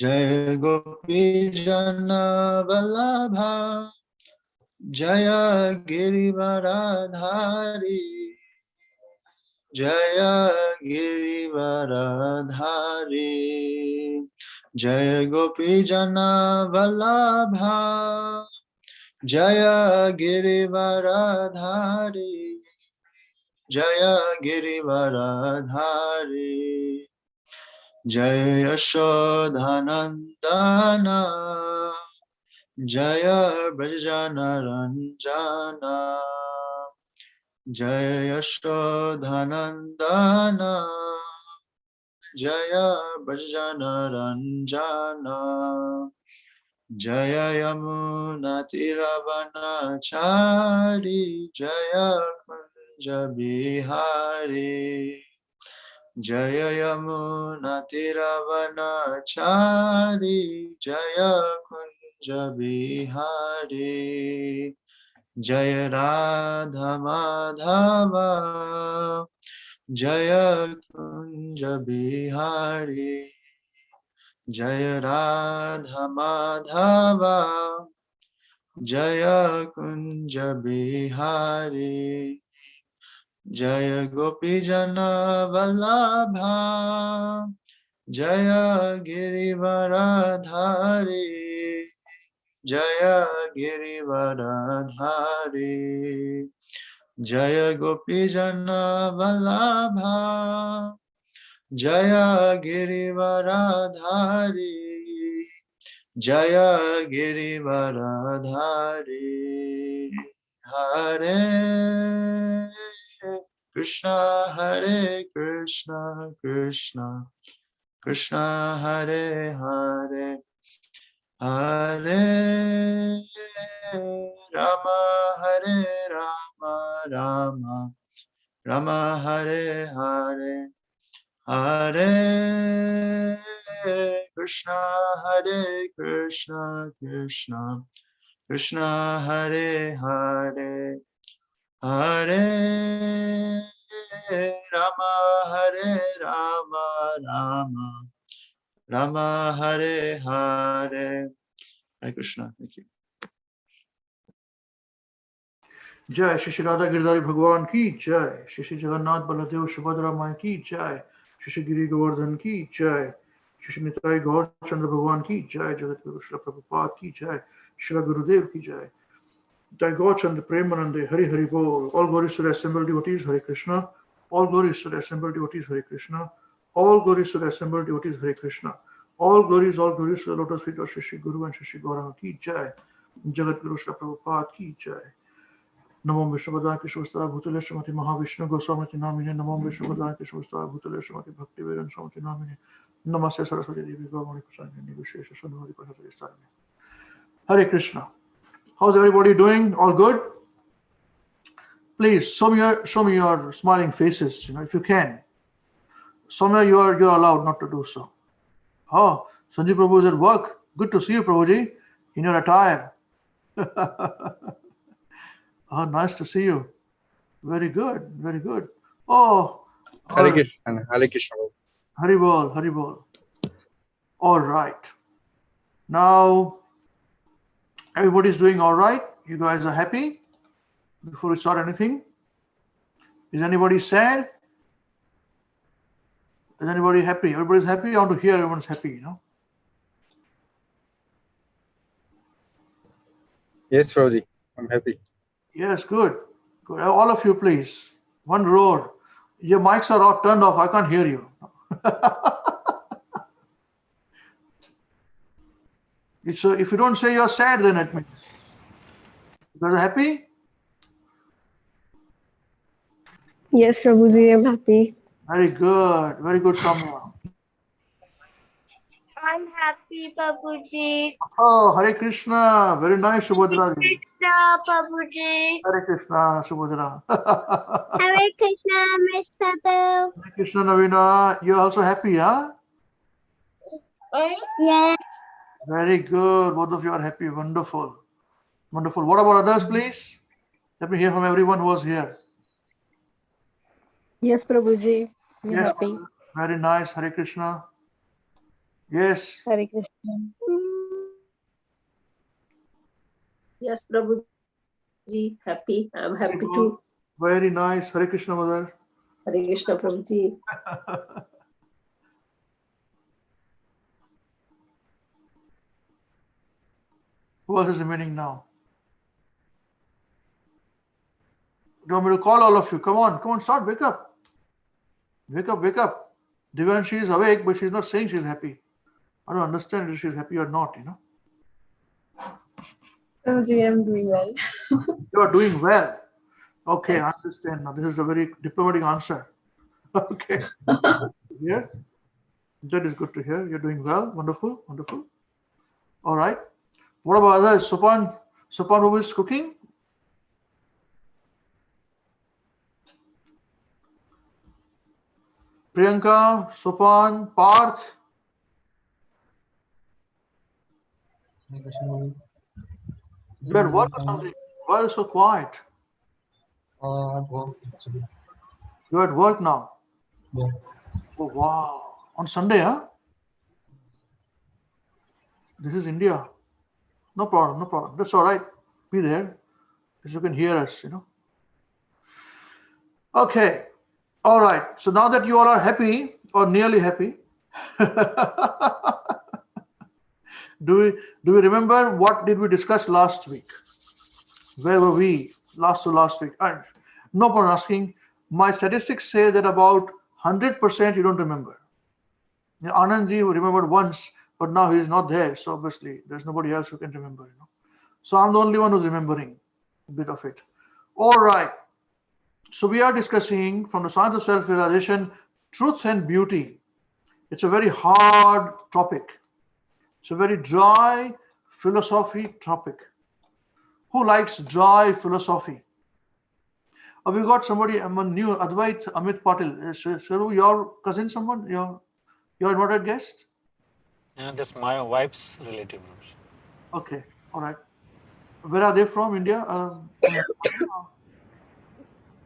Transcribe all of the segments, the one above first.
Jaya Gopi Jana Vallabha, Jaya Girivaradhari, Jaya Girivaradhari, Jaya Gopi Jana Vallabha, Jaya Girivaradhari, Jaya Girivaradhari, Jaya Yashodhanandana, Jaya Brajana Ranjana, Jaya Yashodhanandana, Jaya Brajana Ranjana, Jaya Yamuna Tiravanachari, Jaya Kunja Bihari, Jaya Yamuna Tiravanachari, Jaya Kunja Bihari, Jaya Radha Madhava, Jaya Kunja Bihari, Jaya Radha Madhava, Jaya Kunja Bihari, Jaya Gopi Jana Vallabha, Jaya Girivaradhari, Jaya Girivaradhari, Jaya Gopi Jana Vallabha, Jaya Girivaradhari, Jaya Girivaradhari, Hare Krishna, Hare Krishna, Krishna Krishna, Hare Hare, Hare Rama, Hare Rama, Rama Rama, Hare Hare, Hare Krishna, Hare Krishna, Krishna Krishna, Hare Hare, Hare Rama, Hare Rama, Rama Rama, Hare Hare. Hare Krishna. Thank you. Jai Shri Radha Giridhari Bhagwan ki Jai, Shri Jagannath Baladev Subhadra Mai ki Jai, Shri Giri Govardhan ki Jai, Shri Nitai Gaur Chandra Bhagwan ki Jai, Jagat Guru Shri Prabhupada ki Jai, Shri Gurudev ki Jai, Nitai Gaur Chandra Premanande, Hari Hari Bol, all glories to the assembled devotees, Hare Krishna, all glories to the assembled devotees, Hare Krishna, all glories to the assembled devotees, Hare Krishna, all glories to the lotus feet of Shri Guru and Shri Gauranga ki Jai, Jagat Guru Shri Prabhupada ki Jai. Namo Vishwabhadaya Kishvastara Bhutale Srimati Mahavishnu Goswamati Namine Namo Vishwabhadaya Kishvastara Bhutale Srimati Bhakti Vedanta Swamati Namine Namaste Saraswati Devi Bhavani Prasani Nivishesha Sunmati Prasadi Stani. Hare Krishna. How's everybody doing? All good? Please show me your smiling faces, if you can. Somewhere you're allowed not to do so. Oh, Sanjay Prabhu is at work. Good to see you, Prabhuji, in your attire. Oh, nice to see you. Very good, very good. Oh, Hare Krishna, Hare Krishna. Haribol, Haribol. All right. Now, everybody's doing all right. You guys are happy? Before we start anything, is anybody sad? Is anybody happy? Everybody's happy. I want to hear everyone's happy. Yes, Prabhuji, I'm happy. Yes, good. Good. All of you, please. One roar. Your mics are all turned off. I can't hear you. So if you don't say you're sad, then it means you guys are happy? Yes, Prabhuji, I'm happy. Very good. Very good, Samya. I'm happy, Prabhuji. Oh, Hare Krishna. Very nice, Subhadra. Krishna, Prabhuji. Hare Krishna, Subhadra. Hare Krishna, Miss Prabhu. Hare Krishna, Navina. You're also happy, huh? Yes. Very good. Both of you are happy. Wonderful. Wonderful. What about others, please? Let me hear from everyone who was here. Yes, Prabhuji, I'm Yes, happy. very nice. Hare Krishna. Yes. Hare Krishna. Yes, Prabhuji, happy. I'm happy too. Very nice. Hare Krishna, mother. Hare Krishna, Prabhuji. Who else is remaining now? Do you want me to call all of you? Come on, start, wake up. Wake up. Devanshi is awake, but she's not saying she's happy. I don't understand if she's happy or not, Prabhuji, I'm doing well. You are doing well. Okay, Yes. I understand. Now, this is a very diplomatic answer. Okay. Yeah. That is good to hear. You're doing well. Wonderful. All right. What about others? Sopan, who is cooking? Priyanka, Sopan, Parth. You're at work or something? Why are you so quiet? You're at work now? Yeah. Oh, wow. On Sunday, huh? This is India. No problem. That's all right. Be there. Because you can hear us, Okay. All right. So now that you all are happy or nearly happy, do we remember what did we discuss last week? Where were we last week? And no point asking. My statistics say that about 100% you don't remember. Anandji remembered once, but now he is not there. So obviously there's nobody else who can remember. So I'm the only one who's remembering a bit of it. All right. So we are discussing from the science of self-realization, truth and beauty. It's a very hard topic. It's a very dry philosophy topic. Who likes dry philosophy? We got somebody, new, Advait Amit Patil. Sharu, your cousin, someone? Your invited guest? That's my wife's relative. Okay, all right. Where are they from? India?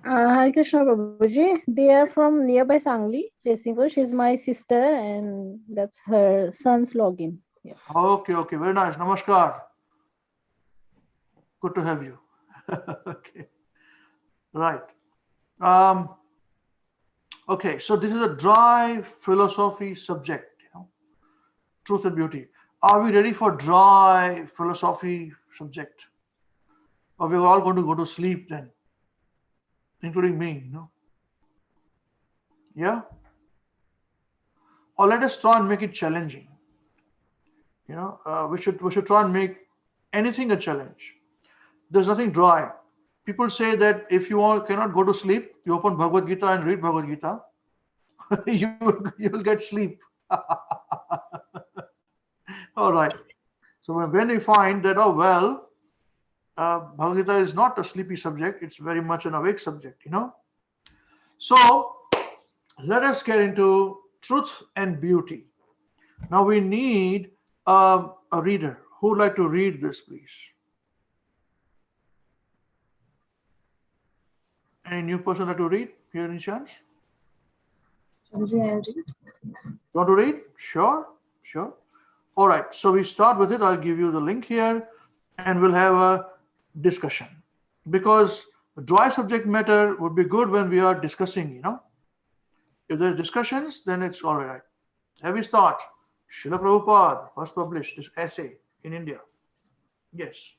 Hare Krishna, Prabhuji. They are from nearby Sangli, Jessingpur. She's my sister, and that's her son's login. Yeah. Okay, very nice. Namaskar. Good to have you. Okay, right. Okay, so this is a dry philosophy subject, truth and beauty. Are we ready for dry philosophy subject? Or we're all going to go to sleep then, including me, Yeah? Or let us try and make it challenging. We should try and make anything a challenge. There's nothing dry. People say that if you cannot go to sleep, you open Bhagavad Gita and read Bhagavad Gita, you will get sleep. All right. So when we find that, Bhagavad Gita is not a sleepy subject, it's very much an awake subject, So let us get into truth and beauty. Now we need a reader. Who would like to read this, please? Any new person like to read? Here, any chance? Prabhuji, I'll read. You want to read? Sure. All right. So we start with it. I'll give you the link here and we'll have a discussion. Because dry subject matter would be good when we are discussing, If there's discussions, then it's all right. Have we start? Srila Prabhupada first published this essay in India. Yes.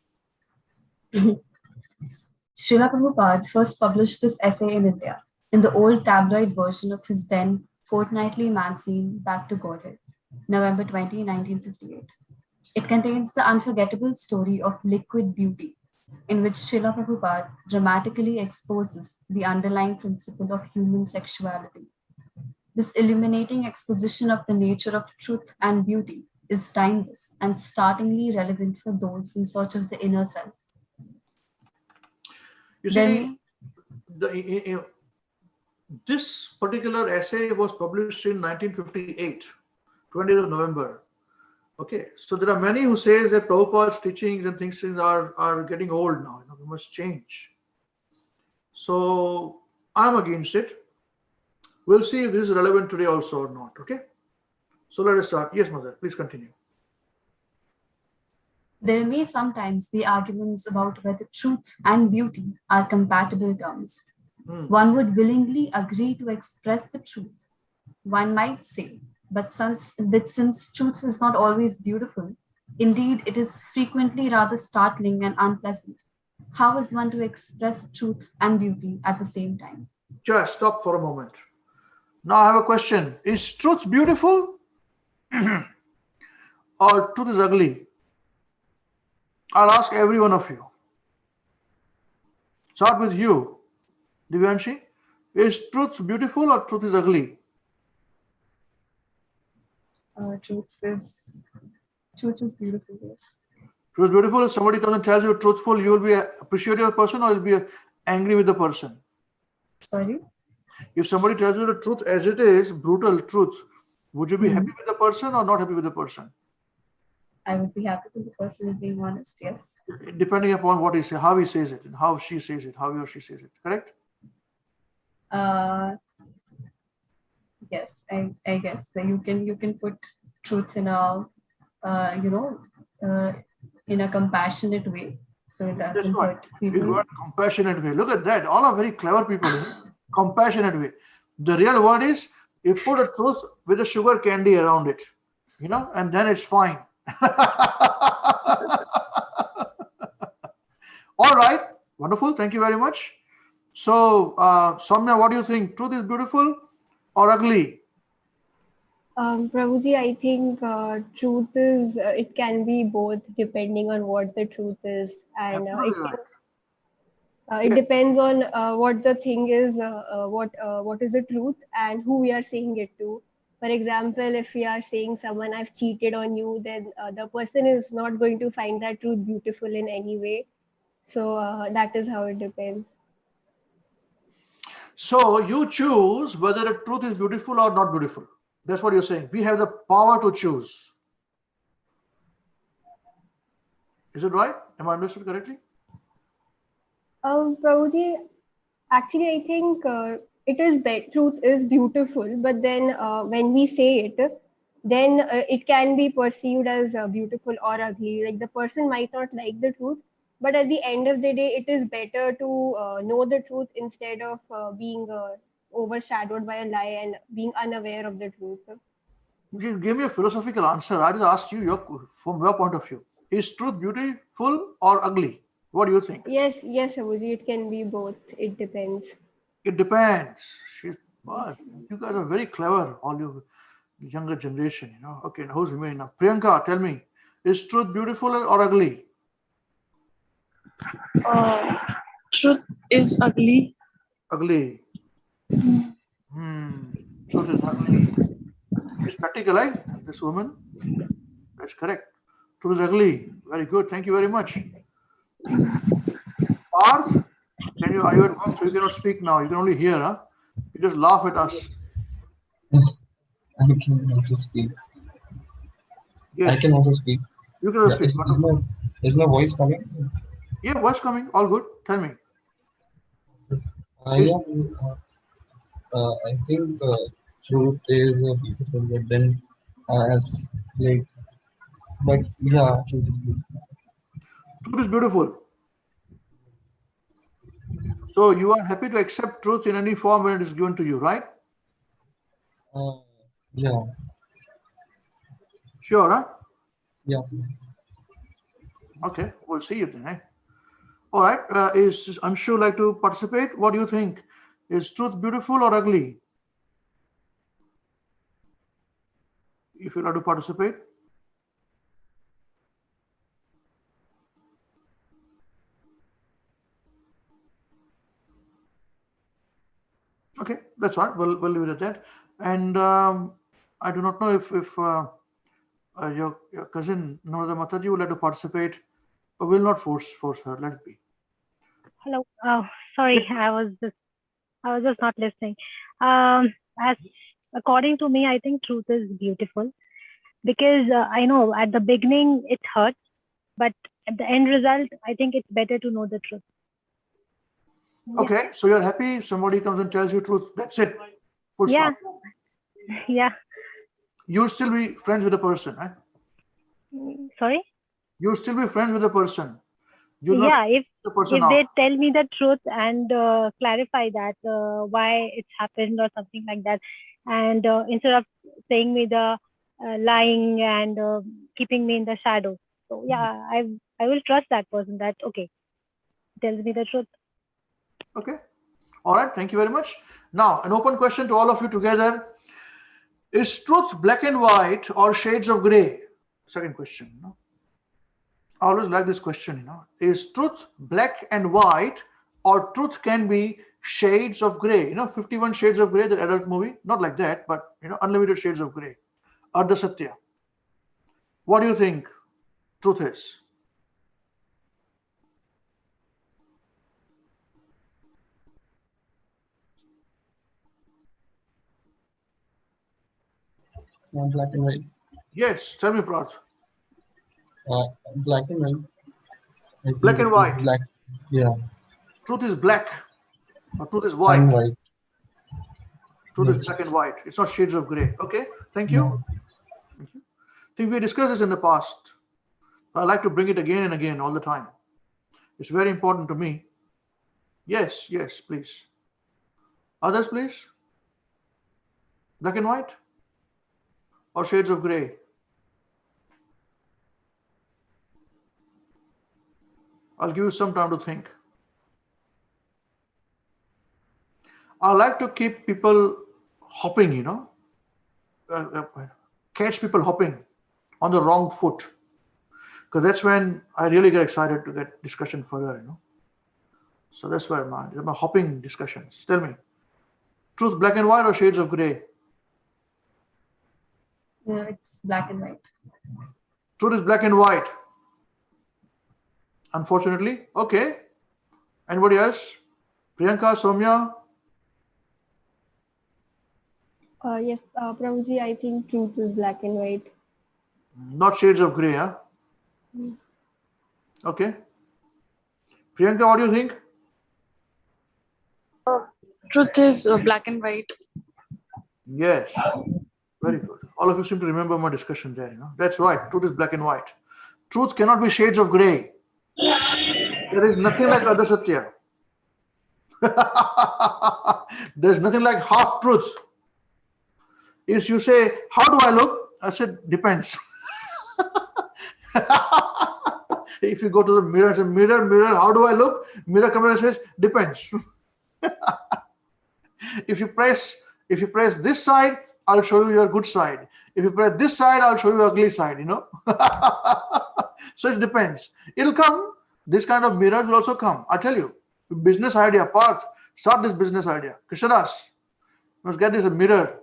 Srila Prabhupada first published this essay in India, in the old tabloid version of his then fortnightly magazine Back to Godhead, November 20, 1958. It contains the unforgettable story of liquid beauty, in which Srila Prabhupada dramatically exposes the underlying principle of human sexuality. This illuminating exposition of the nature of truth and beauty is timeless and startlingly relevant for those in search of the inner self. You see, this particular essay was published in 1958, 20th of November. Okay, so there are many who say that Prabhupada's teachings and things are getting old now. We must change. So I'm against it. We'll see if this is relevant today also or not. Okay. So let us start. Yes, Mother, please continue. There may sometimes be arguments about whether truth and beauty are compatible terms. One would willingly agree to express the truth. One might say, but since truth is not always beautiful, indeed it is frequently rather startling and unpleasant, how is one to express truth and beauty at the same time? Just stop for a moment. Now I have a question. Is truth beautiful or truth is ugly? I'll ask every one of you. Start with you, Divyanshi. Is truth beautiful or truth is ugly? Truth is beautiful, yes. Truth is beautiful. If somebody comes and tells you truthful, you will be appreciative of the person or you'll be angry with the person. Sorry? If somebody tells you the truth as it is, brutal truth, would you be happy with the person or not happy with the person? I would be happy if the person is being honest, yes. Depending upon what he says, how he says it, and how she says it, how he or she says it, correct? Yes, I guess that you can put truth in a in a compassionate way, so it doesn't hurt people. You got compassionate way. Look at that. All are very clever people. Compassionate way. The real word is you put a truth with a sugar candy around it, and then it's fine. All right. Wonderful. Thank you very much. So, Soumya, what do you think? Truth is beautiful or ugly? Prabhuji, I think truth is, it can be both depending on what the truth is. And it depends on what the thing is, what is the truth and who we are saying it to. For example, if we are saying someone, I've cheated on you, then the person is not going to find that truth beautiful in any way. So that is how it depends. So you choose whether the truth is beautiful or not beautiful. That's what you're saying. We have the power to choose. Is it right? Am I understood correctly? Prabhuji, actually, I think truth is beautiful, but then when we say it, then it can be perceived as beautiful or ugly. Like the person might not like the truth, but at the end of the day, it is better to know the truth instead of being overshadowed by a lie and being unaware of the truth. You gave me a philosophical answer. I just asked you from your point of view. Is truth beautiful or ugly? What do you think? Yes, Prabhuji, it can be both. It depends. It depends. You guys are very clever, all you younger generation, Okay, now who's remaining now? Priyanka, tell me, is truth beautiful or ugly? Truth is ugly. Ugly. Truth is ugly. She's practical, eh? This woman. That's correct. Truth is ugly. Very good. Thank you very much. Parth, are you at work? So you cannot speak now. You can only hear, huh? You just laugh at us. I can also speak. Yes. I can also speak. You can also speak. Is my voice coming? Yeah, voice coming. All good. Tell me. I think truth is beautiful, but then truth is beautiful. Truth is beautiful. So you are happy to accept truth in any form when it is given to you, right? Yeah. Sure, huh? Yeah. Okay, we'll see you then, eh? All right. Is Anshu like to participate? What do you think? Is truth beautiful or ugly? If you like to participate. Okay, that's right. We'll leave it at that. And I do not know if your cousin Narada Mataji would like to participate, but we'll not force her. Let it be. Hello. Oh, sorry. I was just not listening. As according to me, I think truth is beautiful because I know at the beginning it hurts, but at the end result, I think it's better to know the truth. Okay, so you're happy if somebody comes and tells you truth. That's it. Full yeah. stop. Yeah. You'll still be friends with the person, right? Sorry? You'll still be friends with the person. You'll not Yeah, if the person if out. they tell me the truth and clarify that why it's happened or something like that, and instead of saying me the lying and keeping me in the shadows, so yeah, I will trust that person. That okay, tells me the truth. Okay. All right. Thank you very much. Now, an open question to all of you together. Is truth black and white or shades of gray? Second question. I always like this question. Is truth black and white or truth can be shades of gray? 51 Shades of Grey, the adult movie. Not like that, but unlimited shades of gray. Ardha Satya. What do you think truth is? Black and white. Yes, tell me, Prath. Black and white. I think Black and it is white. black. Yeah. Truth is black or truth is white. And white. Truth is Yes. black and white. It's not shades of gray. Okay, thank you. No. Thank you. I think we discussed this in the past. I like to bring it again and again all the time. It's very important to me. Yes, yes, please. Others, please. Black and white or shades of gray? I'll give you some time to think. I like to keep people hopping, catch people hopping on the wrong foot, because that's when I really get excited to get discussion further, So that's where my hopping discussions. Tell me, truth black and white or shades of gray? No, it's black and white. Truth is black and white. Unfortunately. Okay. Anybody else? Priyanka, Soumya? Yes, Prabhuji, I think truth is black and white. Not shades of gray, huh? Yes. Okay. Priyanka, what do you think? Truth is black and white. Yes. Very good. All of you seem to remember my discussion there, That's right. Truth is black and white. Truth cannot be shades of gray. There is nothing like Ardha Satya. There's nothing like half truth. If you say, how do I look? I said, depends. If you go to the mirror and say, mirror, how do I look? Mirror comes and says, depends. If you press this side, I'll show you your good side. If you press this side, I'll show you your ugly side, So it depends. It'll come. This kind of mirrors will also come. I tell you, business idea, Parth, start this business idea. Krishnadas, let's get this a mirror.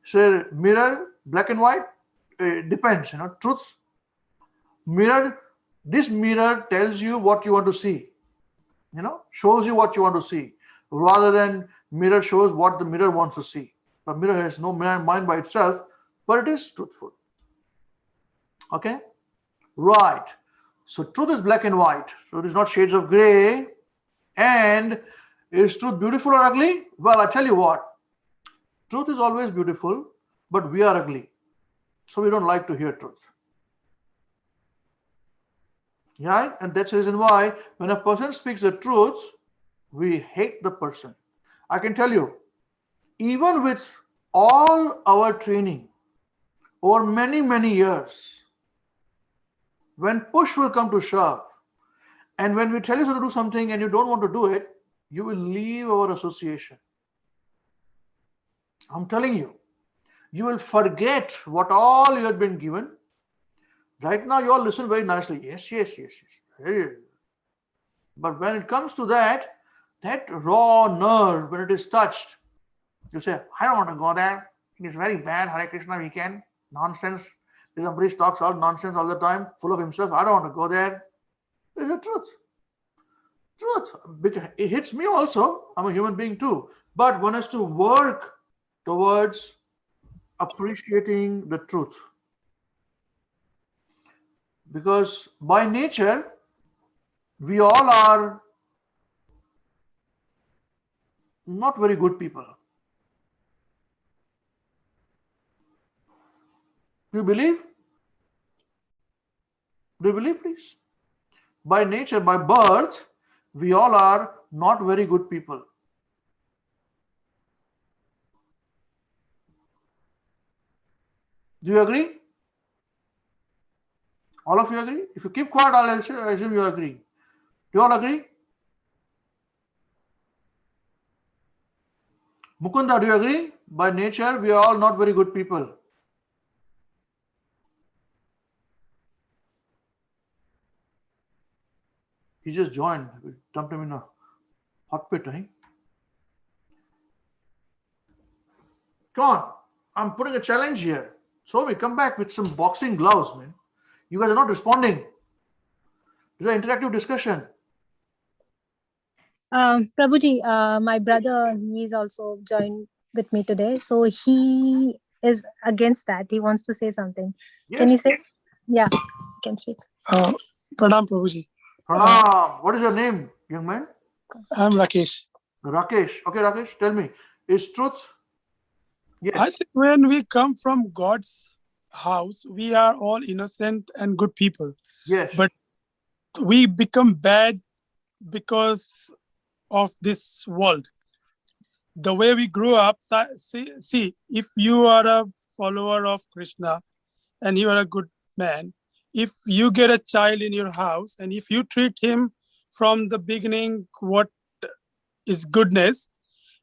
Say, mirror, black and white, it depends, truth. Mirror, this mirror tells you what you want to see, shows you what you want to see, rather than mirror shows what the mirror wants to see. But mirror has no mind by itself, but it is truthful. Okay? Right. So truth is black and white. So it is not shades of gray. And is truth beautiful or ugly? Well, I tell you what. Truth is always beautiful, but we are ugly. So we don't like to hear truth. Yeah? And that's the reason why when a person speaks the truth, we hate the person. I can tell you, even with all our training over many, many years, when push will come to shove, and when we tell you to do something and you don't want to do it, you will leave our association. I'm telling you, you will forget what all you had been given. Right now, you all listen very nicely. Yes. But when it comes to that raw nerve, when it is touched, you say, I don't want to go there. It is very bad. Hare Krishna, WECAN. Nonsense. This Ambarisa talks all nonsense all the time, full of himself. I don't want to go there. It's the truth. Because it hits me also. I'm a human being too. But one has to work towards appreciating the truth. Because by nature, we all are not very good people. Do you believe? Do you believe, please? By nature, by birth, we all are not very good people. Do you agree? All of you agree? If you keep quiet, I'll assume you agree. Do you all agree? Mukunda, do you agree? By nature, we are all not very good people. He just joined. We dumped him in a hot pit, eh? Come on. I'm putting a challenge here. So we come back with some boxing gloves, man. You guys are not responding. This is an interactive discussion. Prabhuji, my brother, he is also joined with me today. So he is against that. He wants to say something. Yes. Can you say? Yeah, you can speak. Pranam Prabhuji. Pranam. What is your name, young man? I'm Rakesh. Rakesh. Okay, Rakesh, tell me. Is truth? Yes. I think when we come from God's house, we are all innocent and good people. Yes. But we become bad because of this world. The way we grew up, see, if you are a follower of Krishna and you are a good man, if you get a child in your house and if you treat him from the beginning what is goodness,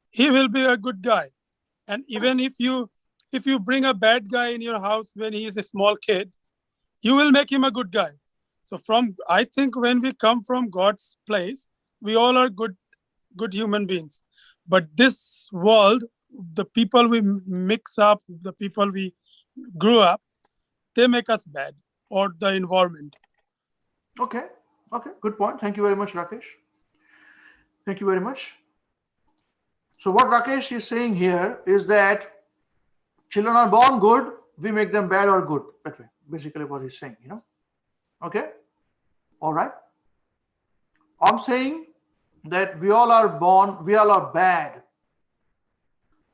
he will be a good guy. And even if you bring a bad guy in your house when he is a small kid, you will make him a good guy. So I think when we come from God's place, we all are good human beings. But this world, the people we mix up, the people we grew up, they make us bad, or the environment. Okay. Good point. Thank you very much, Rakesh. Thank you very much. So what Rakesh is saying here is that children are born good, we make them bad or good. That way, basically what he's saying, Okay? All right. I'm saying that we all are born, we all are bad.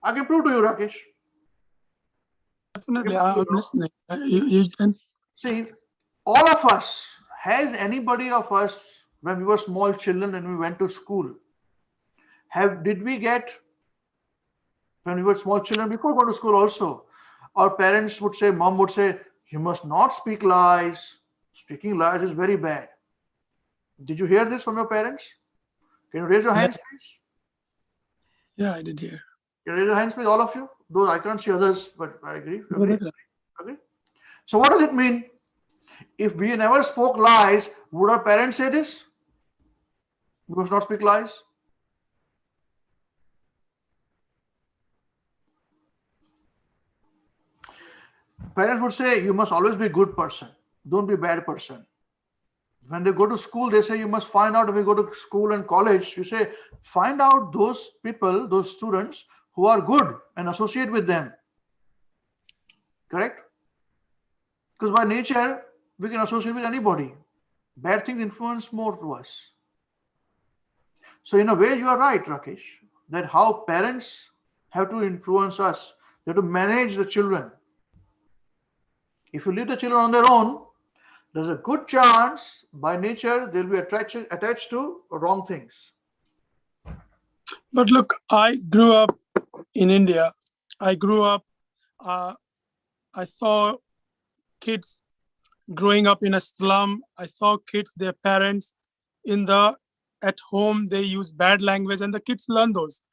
I can prove to you, Rakesh. Definitely, I'm listening. You can see, all of us, has anybody of us, when we were small children and we went to school, did we get, when we were small children, before going to school also, our parents would say, mom would say, you must not speak lies. Speaking lies is very bad. Did you hear this from your parents? Can you raise your hands, please? Yeah, I did hear. Can you raise your hands, please, all of you? Though I can't see others, but I agree. Okay. So what does it mean? If we never spoke lies, would our parents say this? We must not speak lies. Parents would say, you must always be a good person. Don't be a bad person. When they go to school, they say, you must find out, when we go to school and college, you say, find out those people, those students who are good and associate with them. Correct? Because by nature, we can associate with anybody. Bad things influence more to us. So in a way, you are right, Rakesh, that how parents have to influence us. They have to manage the children. If you leave the children on their own, there's a good chance by nature they'll be attached to wrong things. But look, I grew up in India. I grew up, I saw kids growing up in a slum. I saw kids, their parents at home, they use bad language and the kids learn those.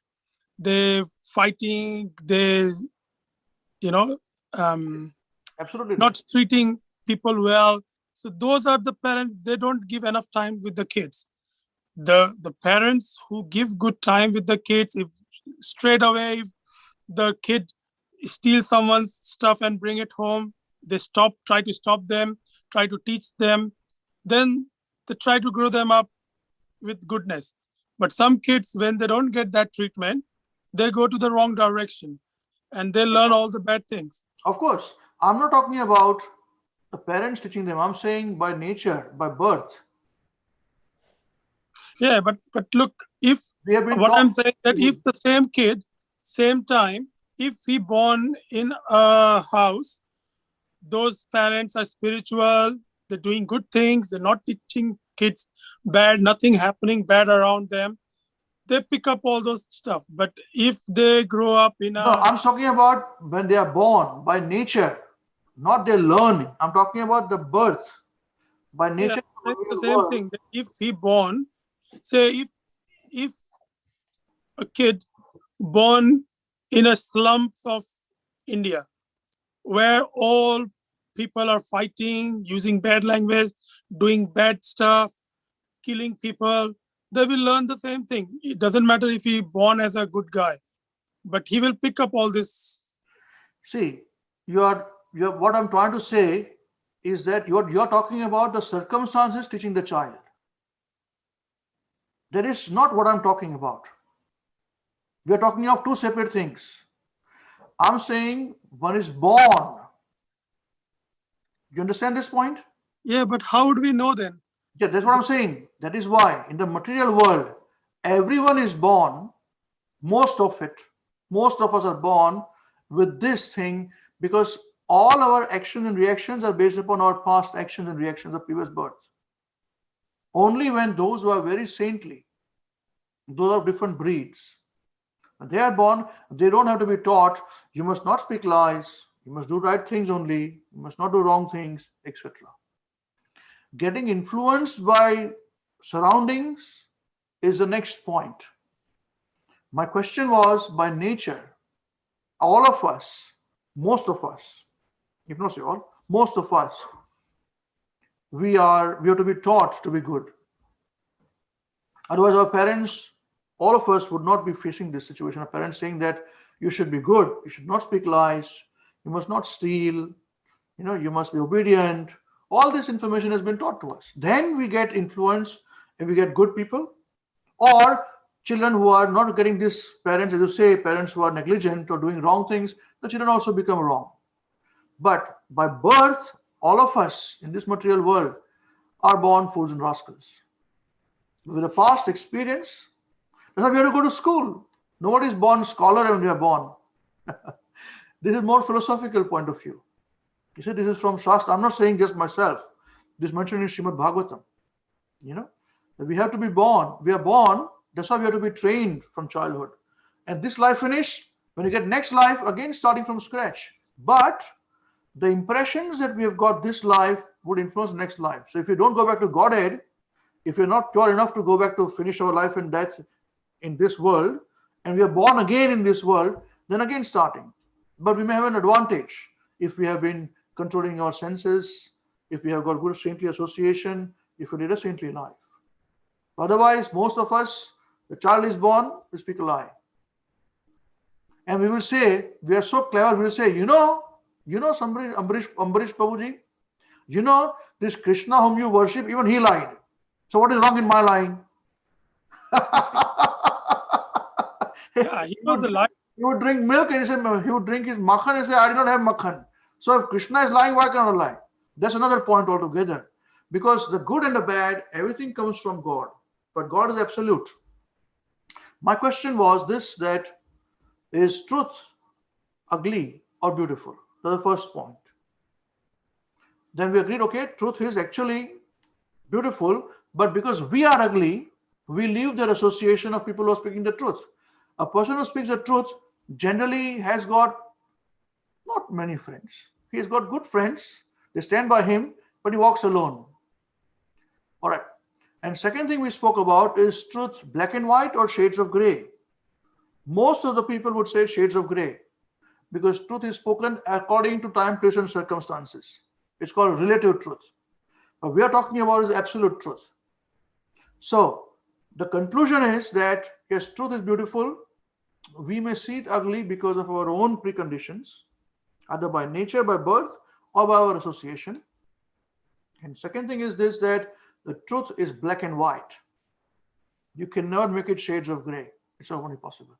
They fighting, absolutely not treating people well. So those are the parents, they don't give enough time with the kids. The parents who give good time with the kids, if straight away, if the kid steals someone's stuff and bring it home, they try to stop them, try to teach them, then they try to grow them up with goodness. But some kids, when they don't get that treatment, they go to the wrong direction and they learn all the bad things. Of course. I'm not talking about the parents teaching them. I'm saying by nature, by birth. Yeah, but look, I'm saying that if the same kid, same time, if he born in a house, those parents are spiritual, they're doing good things, they're not teaching kids bad, nothing happening bad around them, they pick up all those stuff. But if they grow up in No, I'm talking about when they are born by nature, not their learning. I'm talking about the birth by nature. Yeah, that's the same thing. If he born, say if a kid born in a slum of India, where all people are fighting, using bad language, doing bad stuff, killing people, they will learn the same thing. It doesn't matter if he born as a good guy, but he will pick up all this. See, what I'm trying to say is that you're talking about the circumstances teaching the child. That is not what I'm talking about. We are talking of two separate things. I'm saying one is born. You understand this point? Yeah, but how would we know then? Yeah, that's what I'm saying. That is why in the material world, everyone is born, most of us are born with this thing, because all our actions and reactions are based upon our past actions and reactions of previous birth. Only when those who are very saintly, those are different breeds, they are born, they don't have to be taught, you must not speak lies, you must do right things only, you must not do wrong things, etc. Getting influenced by surroundings is the next point. My question was, by nature, all of us, most of us, if not say all, most of us, we have to be taught to be good. Otherwise, our parents, all of us would not be facing this situation. Our parents saying that you should be good, you should not speak lies, you must not steal, you must be obedient. All this information has been taught to us. Then we get influenced and we get good people, or children who are not getting this, parents, as you say, parents who are negligent or doing wrong things, the children also become wrong. But by birth, all of us in this material world are born fools and rascals. With a past experience, that's why we have to go to school. Nobody is born scholar when we are born. This is more philosophical point of view. You see, this is from Shastra. I'm not saying just myself. This is mentioned in Srimad Bhāgavatam. That we have to be born. We are born. That's why we have to be trained from childhood. And this life finished, when you get next life, again starting from scratch. But the impressions that we have got this life would influence next life. So if you don't go back to Godhead, if you're not pure enough to go back to finish our life and death in this world, and we are born again in this world, then again starting. But we may have an advantage if we have been controlling our senses, if we have got good saintly association, if we lead a saintly life. Otherwise, most of us, the child is born, we speak a lie. And we will say, we are so clever, we will say, Ambarish Prabhuji, this Krishna whom you worship, even he lied. So what is wrong in my lying? Yeah, he was a liar. He would drink milk and he would drink his makhan and say, I did not have makhan. So if Krishna is lying, why cannot I lie? That's another point altogether. Because the good and the bad, everything comes from God. But God is absolute. My question was this, that is truth ugly or beautiful? That's the first point. Then we agreed, okay, truth is actually beautiful, but because we are ugly, we leave that association of people who are speaking the truth. A person who speaks the truth generally has got not many friends. He has got good friends. They stand by him, but he walks alone. All right. And second thing we spoke about is truth black and white or shades of gray. Most of the people would say shades of gray, because truth is spoken according to time, place, and circumstances. It's called relative truth. But we are talking about is absolute truth. So the conclusion is that yes, truth is beautiful. We may see it ugly because of our own preconditions, either by nature, by birth, or by our association. And second thing is this, that the truth is black and white. You cannot make it shades of gray. It's not only possible.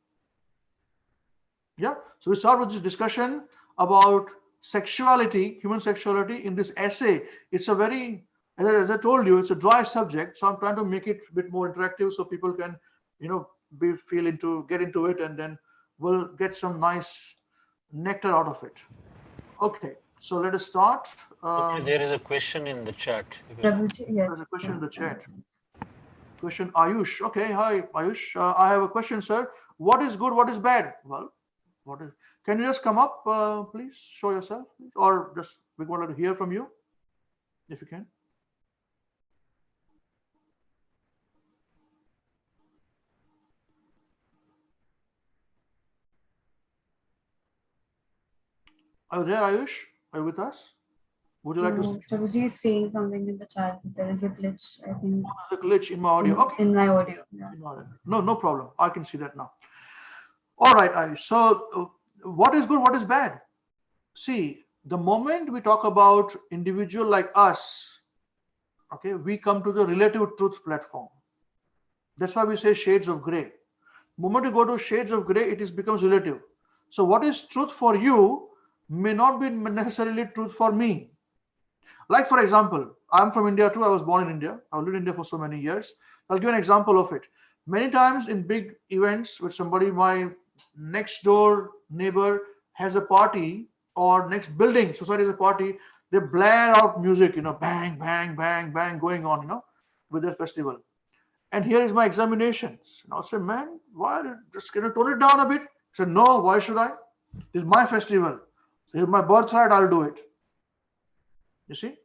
Yeah. So we start with this discussion about sexuality, human sexuality in this essay. It's a very, as I told you, it's a dry subject. So I'm trying to make it a bit more interactive so people can, get into it, and then we'll get some nice nectar out of it. Okay. So let us start. Okay, there is a question in the chat. Prabhuji, yes. There's a question in the chat. Question Ayush. Okay, hi Ayush. I have a question, sir. What is good? What is bad? Well, what is? Can you just come up, please? Show yourself, please? Or just we wanted to hear from you, if you can. Are you there, Ayush? Are you with us? Would you like to No, speak? Prabhuji is saying something in the chat. There is a glitch, I think. There's a glitch in my audio. Okay. In my audio. Yeah. No problem. I can see that now. All right, Ayush. So, what is good? What is bad? See, the moment we talk about individual like us, okay, we come to the relative truth platform. That's why we say shades of gray. The moment you go to shades of gray, it becomes relative. So what is truth for you may not be necessarily truth for me. Like, for example, I'm from India too. I was born in India. I've lived in India for so many years. I'll give an example of it. Many times in big events with somebody, my next door neighbor has a party, or next building society has a party, they blare out music, bang, bang, bang, bang going on, with their festival. And here is my examinations. And I'll say, man, why? Just can you tone it down a bit? He said, no, why should I? This is my festival. This is my birthright, I'll do it. You see?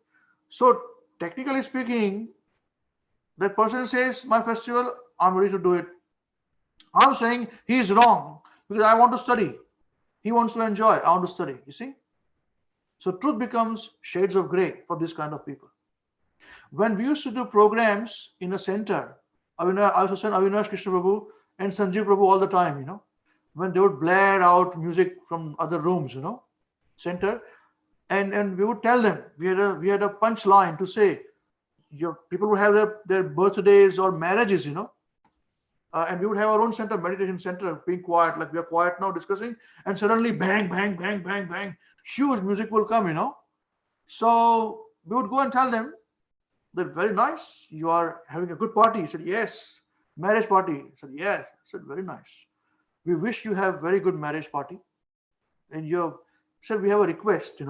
So technically speaking, that person says, my festival, I'm ready to do it. I'm saying he's wrong because I want to study. He wants to enjoy. I want to study. You see? So truth becomes shades of gray for this kind of people. When we used to do programs in a center, I used to send Avinash Krishna Prabhu and Sanjeev Prabhu all the time, when they would blare out music from other rooms, center, and we would tell them, we had a punchline to say, your people would have their birthdays or marriages, and we would have our own center, meditation center, being quiet, like we are quiet now discussing, and suddenly bang, bang, bang, bang, bang, huge music will come, So we would go and tell them that very nice, you are having a good party. He said, yes. Marriage party. He said, yes. I said, very nice. We wish you have very good marriage party. And you said, we have a request,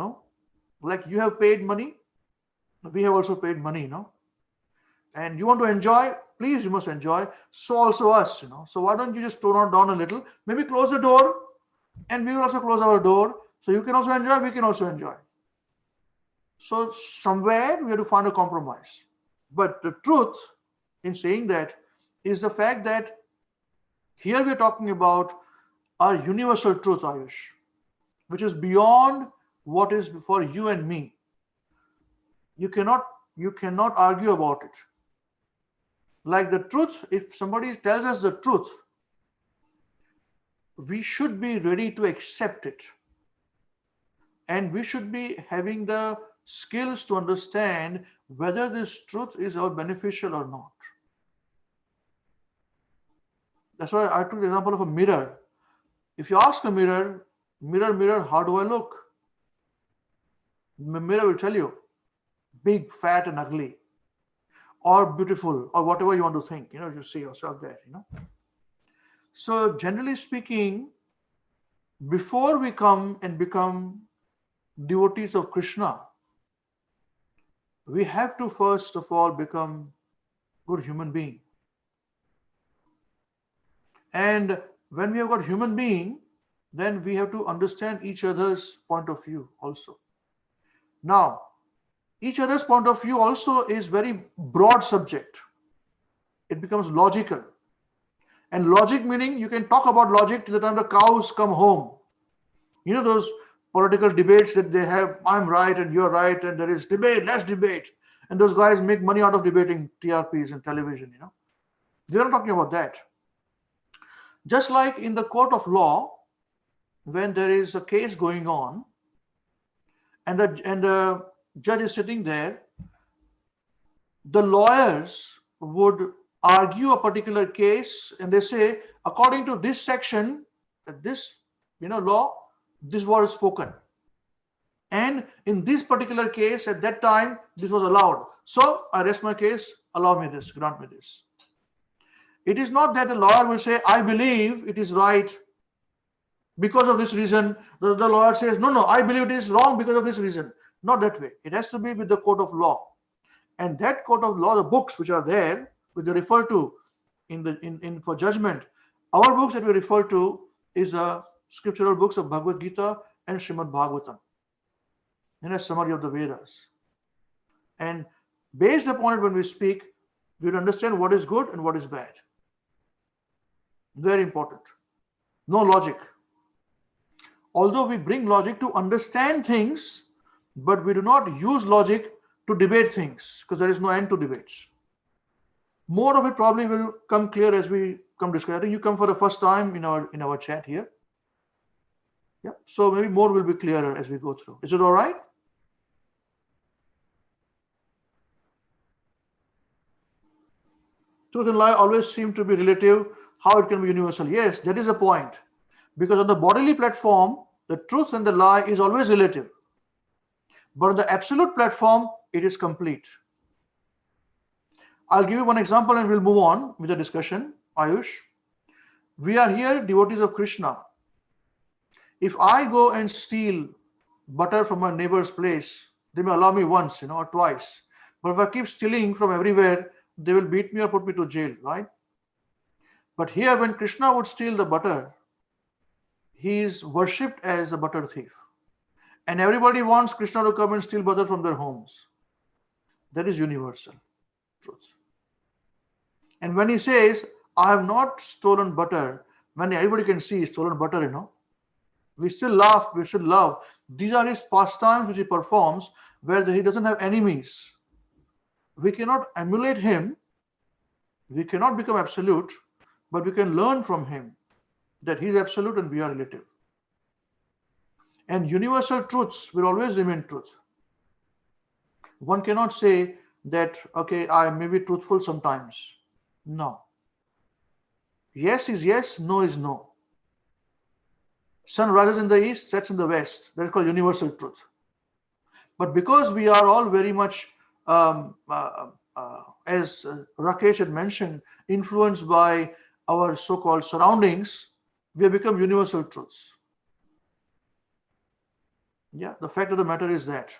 like you have paid money, we have also paid money, and you want to enjoy, please, you must enjoy. So also us, So why don't you just tone it down a little? Maybe close the door, and we will also close our door. So you can also enjoy, we can also enjoy. So somewhere we have to find a compromise. But the truth in saying that is the fact that here we are talking about our universal truth, Ayush, which is beyond what is for you and me. You cannot argue about it. Like the truth, if somebody tells us the truth, we should be ready to accept it. And we should be having the skills to understand whether this truth is beneficial or not. That's why I took the example of a mirror. If you ask a mirror, mirror, how do I look? The mirror will tell you, big, fat, and ugly, or beautiful, or whatever you want to think. You see yourself there. So generally speaking, before we come and become devotees of Krishna, we have to first of all become good human being. And when we have got human being, then we have to understand each other's point of view also. Now, each other's point of view also is very broad subject. It becomes logical. And logic meaning you can talk about logic till the time the cows come home. Those political debates that they have, I'm right and you're right, and there is debate, let's debate. And those guys make money out of debating TRPs and television, We're not talking about that. Just like in the court of law, when there is a case going on, and the judge is sitting there, the lawyers would argue a particular case, and they say, according to this section, this law, this word is spoken. And in this particular case, at that time, this was allowed. So I rest my case, allow me this, grant me this. It is not that the lawyer will say, I believe it is right, because of this reason. The lawyer says, no, I believe it is wrong because of this reason. Not that way. It has to be with the court of law. And that court of law, the books which are there, which they refer to in for judgment, our books that we refer to is scriptural books of Bhagavad Gita and Srimad Bhāgavatam, and a summary of the Vedas. And based upon it, when we speak, we will understand what is good and what is bad. Very important. No logic. Although we bring logic to understand things, but we do not use logic to debate things, because there is no end to debates. More of it probably will come clear as we come discuss. I think you come for the first time in our chat here. Yeah. So maybe more will be clearer as we go through. Is it all right? Truth and lie always seem to be relative. How it can be universal? Yes, that is a point. Because on the bodily platform, the truth and the lie is always relative. But on the absolute platform, it is complete. I'll give you one example and we'll move on with the discussion. Ayush, we are here devotees of Krishna. If I go and steal butter from my neighbor's place, they may allow me once, or twice. But if I keep stealing from everywhere, they will beat me or put me to jail, right? But here, when Krishna would steal the butter, he is worshipped as a butter thief. And everybody wants Krishna to come and steal butter from their homes. That is universal truth. And when he says, I have not stolen butter, when everybody can see stolen butter, we still laugh, we still love. These are his pastimes which he performs where he doesn't have enemies. We cannot emulate him. We cannot become absolute, but we can learn from him that he is absolute and we are relative. And universal truths will always remain truth. One cannot say that, okay, I may be truthful sometimes. No. Yes is yes, no is no. Sun rises in the east, sets in the west. That is called universal truth. But because we are all very much, as Rakesh had mentioned, influenced by our so-called surroundings, we have become universal truths. Yeah, the fact of the matter is that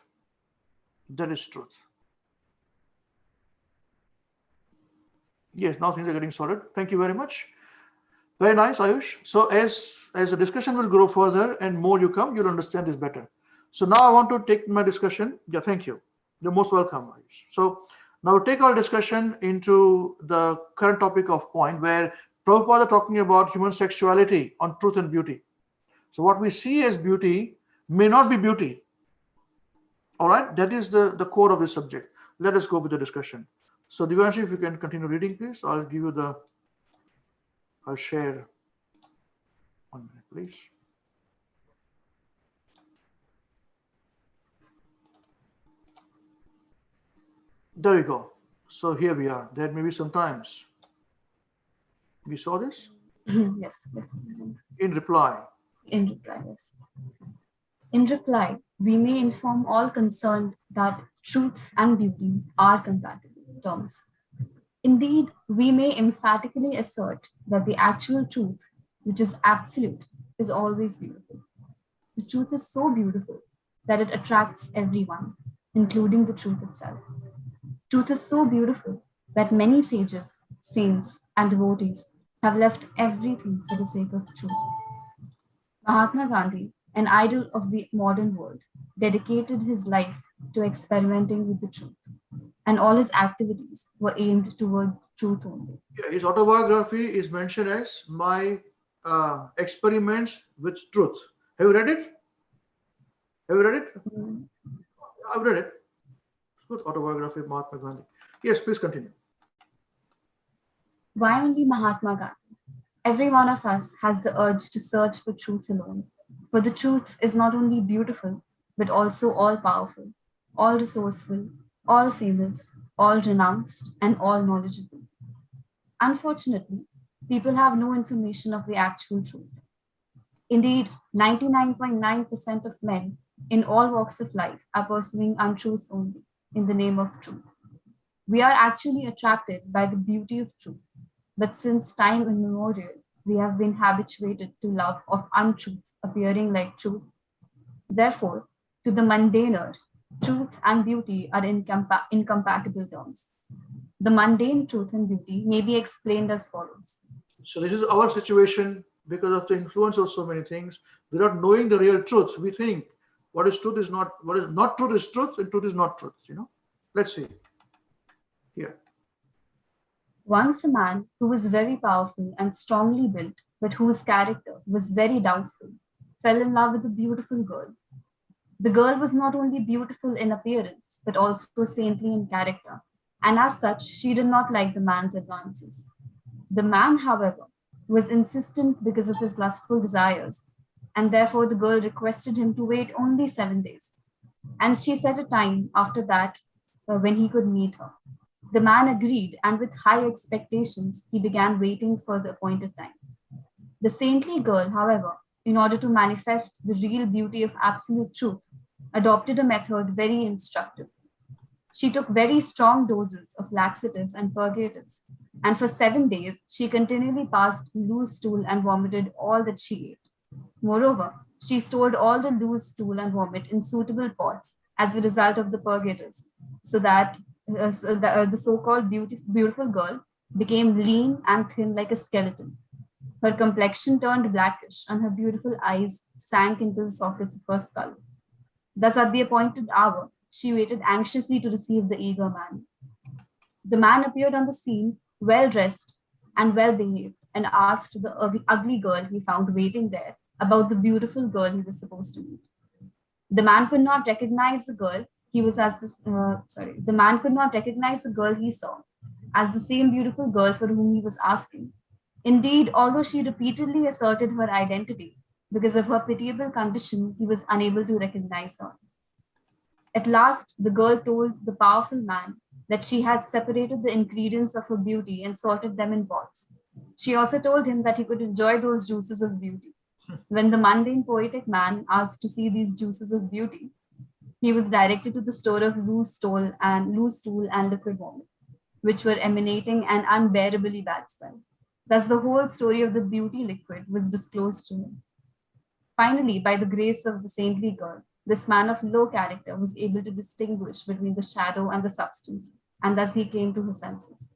is truth. Yes, now things are getting sorted. Thank you very much. Very nice, Ayush. So as the discussion will grow further and more you come, you'll understand this better. So now I want to take my discussion. Yeah, thank you. You're most welcome, Ayush. So now we'll take our discussion into the current topic of point where Prabhupada is talking about human sexuality on truth and beauty. So what we see as beauty may not be beauty. All right, that is the core of this subject. Let us go with the discussion. So Divyanshi, if you can continue reading, please. I'll share 1 minute, please. There we go. So here we are. There may be sometimes. We saw this? Yes. In reply. Yes. In reply, we may inform all concerned that truth and beauty are compatible terms. Indeed, we may emphatically assert that the actual truth, which is absolute, is always beautiful. The truth is so beautiful that it attracts everyone, including the truth itself. Truth is so beautiful that many sages, saints, and devotees have left everything for the sake of truth. Mahatma Gandhi, an idol of the modern world, dedicated his life to experimenting with the truth, and all his activities were aimed toward truth only. Yeah, his autobiography is mentioned as My Experiments with Truth. Have you read it? I've read it. Good autobiography of Mahatma Gandhi. Yes, please continue. Why only Mahatma Gandhi? Every one of us has the urge to search for truth alone. For the truth is not only beautiful, but also all-powerful, all-resourceful, all-famous, all-renounced, and all-knowledgeable. Unfortunately, people have no information of the actual truth. Indeed, 99.9% of men in all walks of life are pursuing untruths only in the name of truth. We are actually attracted by the beauty of truth, but since time immemorial, we have been habituated to love of untruth appearing like truth. Therefore, to the mundaner, truth and beauty are incompatible terms. The mundane truth and beauty may be explained as follows. So this is our situation because of the influence of so many things. Without knowing the real truth, we think what is truth is not, what is not truth is truth, and truth is not truth, you know. Let's see. Here. Once a man who was very powerful and strongly built, but whose character was very doubtful, fell in love with a beautiful girl. The girl was not only beautiful in appearance, but also saintly in character, and as such, she did not like the man's advances. The man, however, was insistent because of his lustful desires, and therefore the girl requested him to wait only 7 days. And she set a time after that when he could meet her. The man agreed, and with high expectations, he began waiting for the appointed time. The saintly girl, however, in order to manifest the real beauty of absolute truth, adopted a method very instructive. She took very strong doses of laxatives and purgatives, and for 7 days she continually passed loose stool and vomited all that she ate. Moreover, she stored all the loose stool and vomit in suitable pots as a result of the purgatives, so that the so-called beautiful girl became lean and thin like a skeleton. Her complexion turned blackish, and her beautiful eyes sank into the sockets of her skull. Thus, at the appointed hour, she waited anxiously to receive the eager man. The man appeared on the scene, well dressed and well behaved, and asked the ugly girl he found waiting there about the beautiful girl he was supposed to meet. The man could not recognize the girl the man could not recognize the girl he saw as the same beautiful girl for whom he was asking. Indeed, although she repeatedly asserted her identity, because of her pitiable condition, he was unable to recognize her. At last, the girl told the powerful man that she had separated the ingredients of her beauty and sorted them in pots. She also told him that he could enjoy those juices of beauty. When the mundane poetic man asked to see these juices of beauty, he was directed to the store of loose stool and liquid vomit, which were emanating an unbearably bad smell. Thus, the whole story of the beauty liquid was disclosed to him. Finally, by the grace of the saintly girl, this man of low character was able to distinguish between the shadow and the substance, and thus he came to his senses.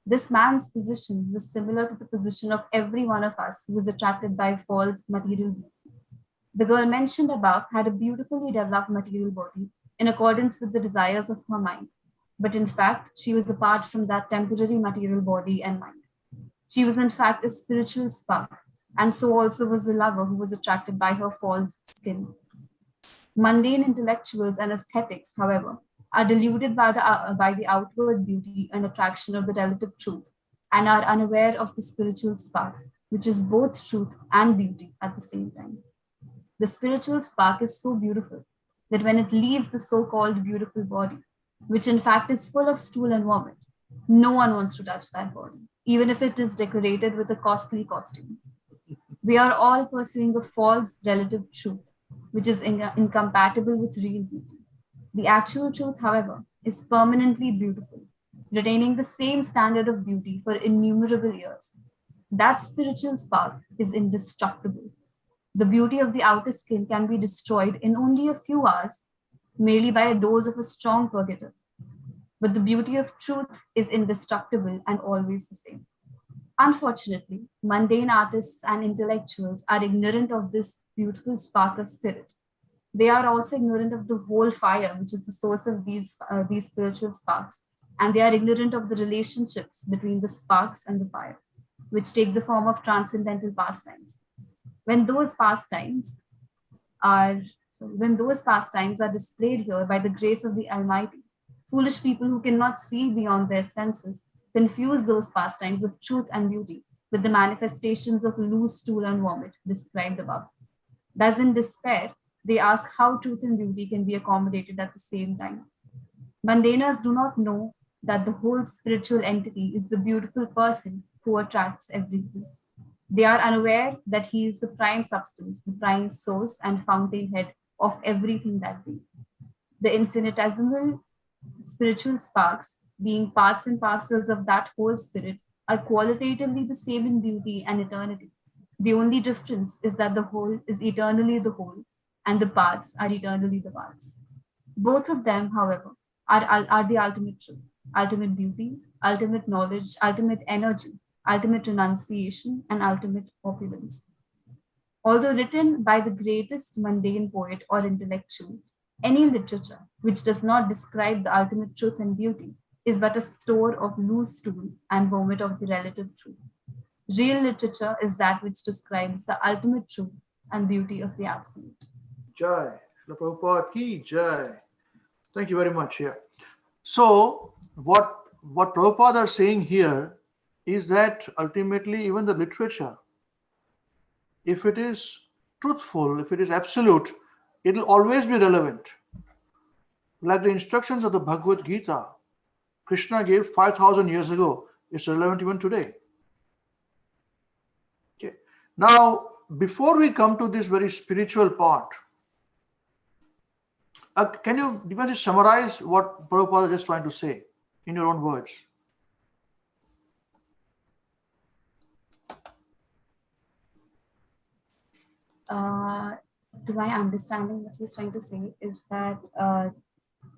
This man's position was similar to the position of every one of us who was attracted by false material beauty. The girl mentioned above had a beautifully developed material body in accordance with the desires of her mind, but in fact, she was apart from that temporary material body and mind. She was in fact a spiritual spark, and so also was the lover who was attracted by her false skin. Mundane intellectuals and aesthetics, however, are deluded by the outward beauty and attraction of the relative truth, and are unaware of the spiritual spark, which is both truth and beauty at the same time. The spiritual spark is so beautiful that when it leaves the so-called beautiful body, which in fact is full of stool and vomit, no one wants to touch that body, even if it is decorated with a costly costume. We are all pursuing a false relative truth, which is incompatible with real beauty. The actual truth, however, is permanently beautiful, retaining the same standard of beauty for innumerable years. That spiritual spark is indestructible. The beauty of the outer skin can be destroyed in only a few hours, merely by a dose of a strong purgative. But the beauty of truth is indestructible and always the same. Unfortunately, mundane artists and intellectuals are ignorant of this beautiful spark of spirit. They are also ignorant of the whole fire, which is the source of these spiritual sparks, and they are ignorant of the relationships between the sparks and the fire, which take the form of transcendental pastimes. When those pastimes are displayed here by the grace of the Almighty, foolish people who cannot see beyond their senses confuse those pastimes of truth and beauty with the manifestations of loose stool and vomit described above. Thus, in despair, they ask how truth and beauty can be accommodated at the same time. Mundaners do not know that the whole spiritual entity is the beautiful person who attracts everything. They are unaware that he is the prime substance, the prime source and fountainhead of everything that be. The infinitesimal spiritual sparks, being parts and parcels of that whole spirit, are qualitatively the same in beauty and eternity. The only difference is that the whole is eternally the whole and the parts are eternally the parts. Both of them, however, are the ultimate truth, ultimate beauty, ultimate knowledge, ultimate energy, ultimate renunciation, and ultimate opulence. Although written by the greatest mundane poet or intellectual, any literature which does not describe the ultimate truth and beauty is but a store of loose stool and vomit of the relative truth. Real literature is that which describes the ultimate truth and beauty of the absolute. Jai. Srila Prabhupada ki Jai. Thank you very much. Yeah. So what Prabhupada are saying here is that ultimately even the literature, if it is truthful, if it is absolute, it will always be relevant. Like the instructions of the Bhagavad Gita, Krishna gave 5,000 years ago. It's relevant even today. Okay. Now, before we come to this very spiritual part, can you just summarize what Prabhupada is just trying to say in your own words? To my understanding, what he's trying to say is that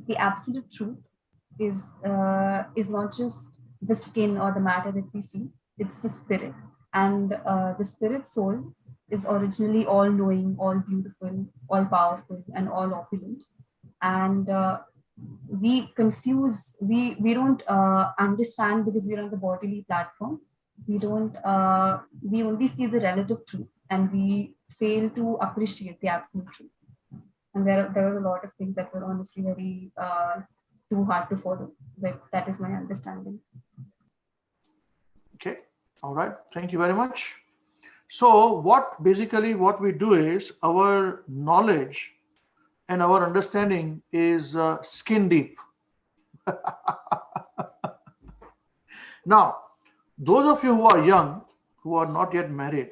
the absolute truth is not just the skin or the matter that we see; it's the spirit, and the spirit soul is originally all-knowing, all beautiful, all powerful, and all opulent. And we confuse, we don't understand because we're on the bodily platform. We don't, we only see the relative truth and we fail to appreciate the absolute truth. And there are a lot of things that were honestly very too hard to follow, but that is my understanding. Okay, all right, thank you very much. So what we do is our knowledge and our understanding is skin deep. Now, those of you who are young, who are not yet married,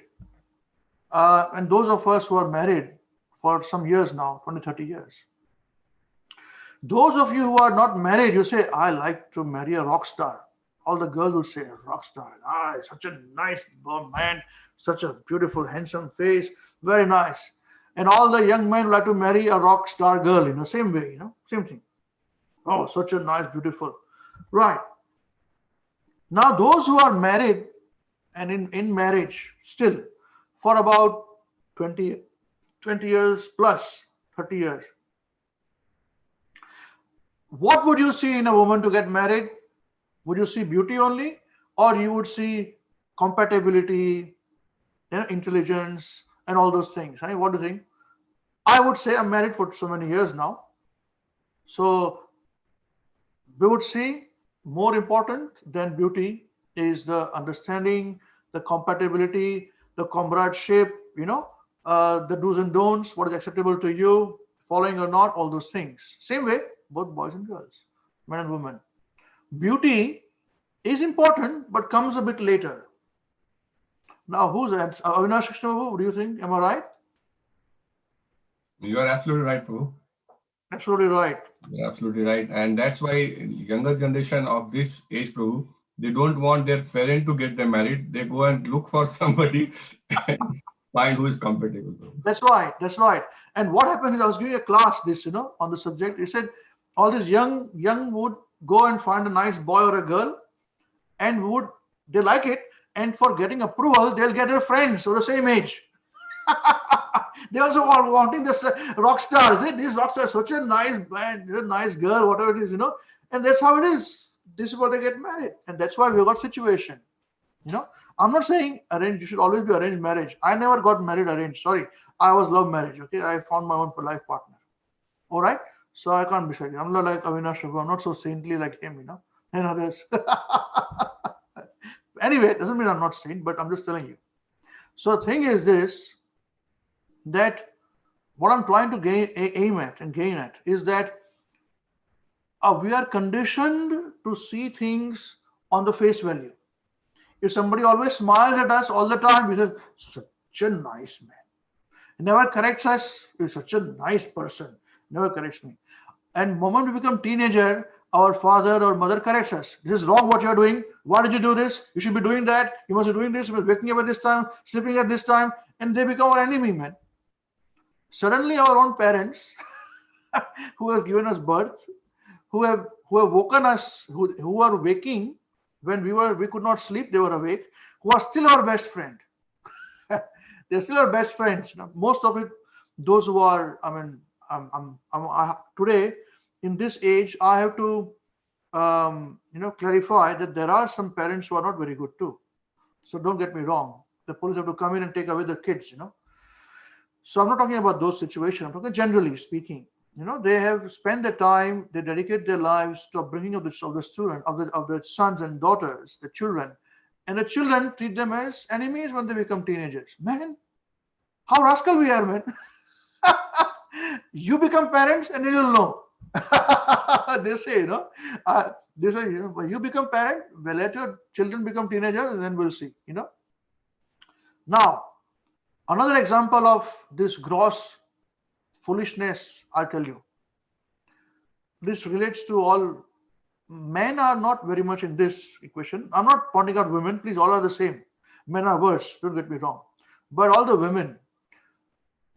and those of us who are married for some years now, 20, 30 years. Those of you who are not married, you say, I like to marry a rock star. All the girls will say, rock star, such a nice man, such a beautiful, handsome face, very nice. And all the young men like to marry a rock star girl in the same way, same thing. Oh, such a nice, beautiful. Right. Now, those who are married and in marriage still for about 20 years plus, 30 years. What would you see in a woman to get married? Would you see beauty only? Or you would see compatibility, intelligence, and all those things? What do you think? I would say I'm married for so many years now. So we would see more important than beauty is the understanding, the compatibility, the comradeship, the do's and don'ts, what is acceptable to you, following or not, all those things. Same way, both boys and girls, men and women. Beauty is important, but comes a bit later. Now, who's that? Avinash Krishna, what do you think? Am I right? You are absolutely right, Prabhu. Absolutely right. You're absolutely right. And that's why younger generation of this age, Prabhu, they don't want their parent to get them married. They go and look for somebody and find who is compatible. Prabhu. That's right. That's right. And what happened is I was giving a class this, on the subject. He said all these young would go and find a nice boy or a girl and they like it. And for getting approval, they'll get their friends of the same age. They also are wanting this rock stars. This rock star is such a nice band, a nice girl, whatever it is, and that's how it is. This is why they get married, and that's why we got situation. I'm not saying arranged. You should always be arranged marriage. I never got married arranged. Sorry, I was love marriage. Okay, I found my own life partner. All right, so I can't be saying I'm not like Avinash. I'm not so saintly like him. And others. Anyway, it doesn't mean I'm not saint, but I'm just telling you. So the thing is this. That what I'm trying to aim at and gain at is that we are conditioned to see things on the face value. If somebody always smiles at us all the time, we say, such a nice man. He never corrects us, he's such a nice person. Never corrects me. And the moment we become teenager, our father or mother corrects us. This is wrong what you are doing. Why did you do this? You should be doing that. You must be doing this. You must be waking up at this time, sleeping at this time, and they become our enemy, man. Suddenly our own parents who have given us birth, who have woken us, who are waking when we could not sleep, they were awake, who are still our best friend. They're still our best friends. Now, most of it, those who are, today in this age, I have to, clarify that there are some parents who are not very good too. So don't get me wrong. The police have to come in and take away the kids, So I'm not talking about those situations. I'm talking generally speaking. They have spent their time, they dedicate their lives to bringing of the student, of the sons and daughters, the children, and the children treat them as enemies when they become teenagers. Man, how rascal we are, man! You become parents, and then you'll know. They say, you become parent, well, let your children become teenagers, and then we'll see. Now, another example of this gross foolishness, I'll tell you. This relates to all. Men are not very much in this equation. I'm not pointing out women. Please, all are the same. Men are worse. Don't get me wrong. But all the women,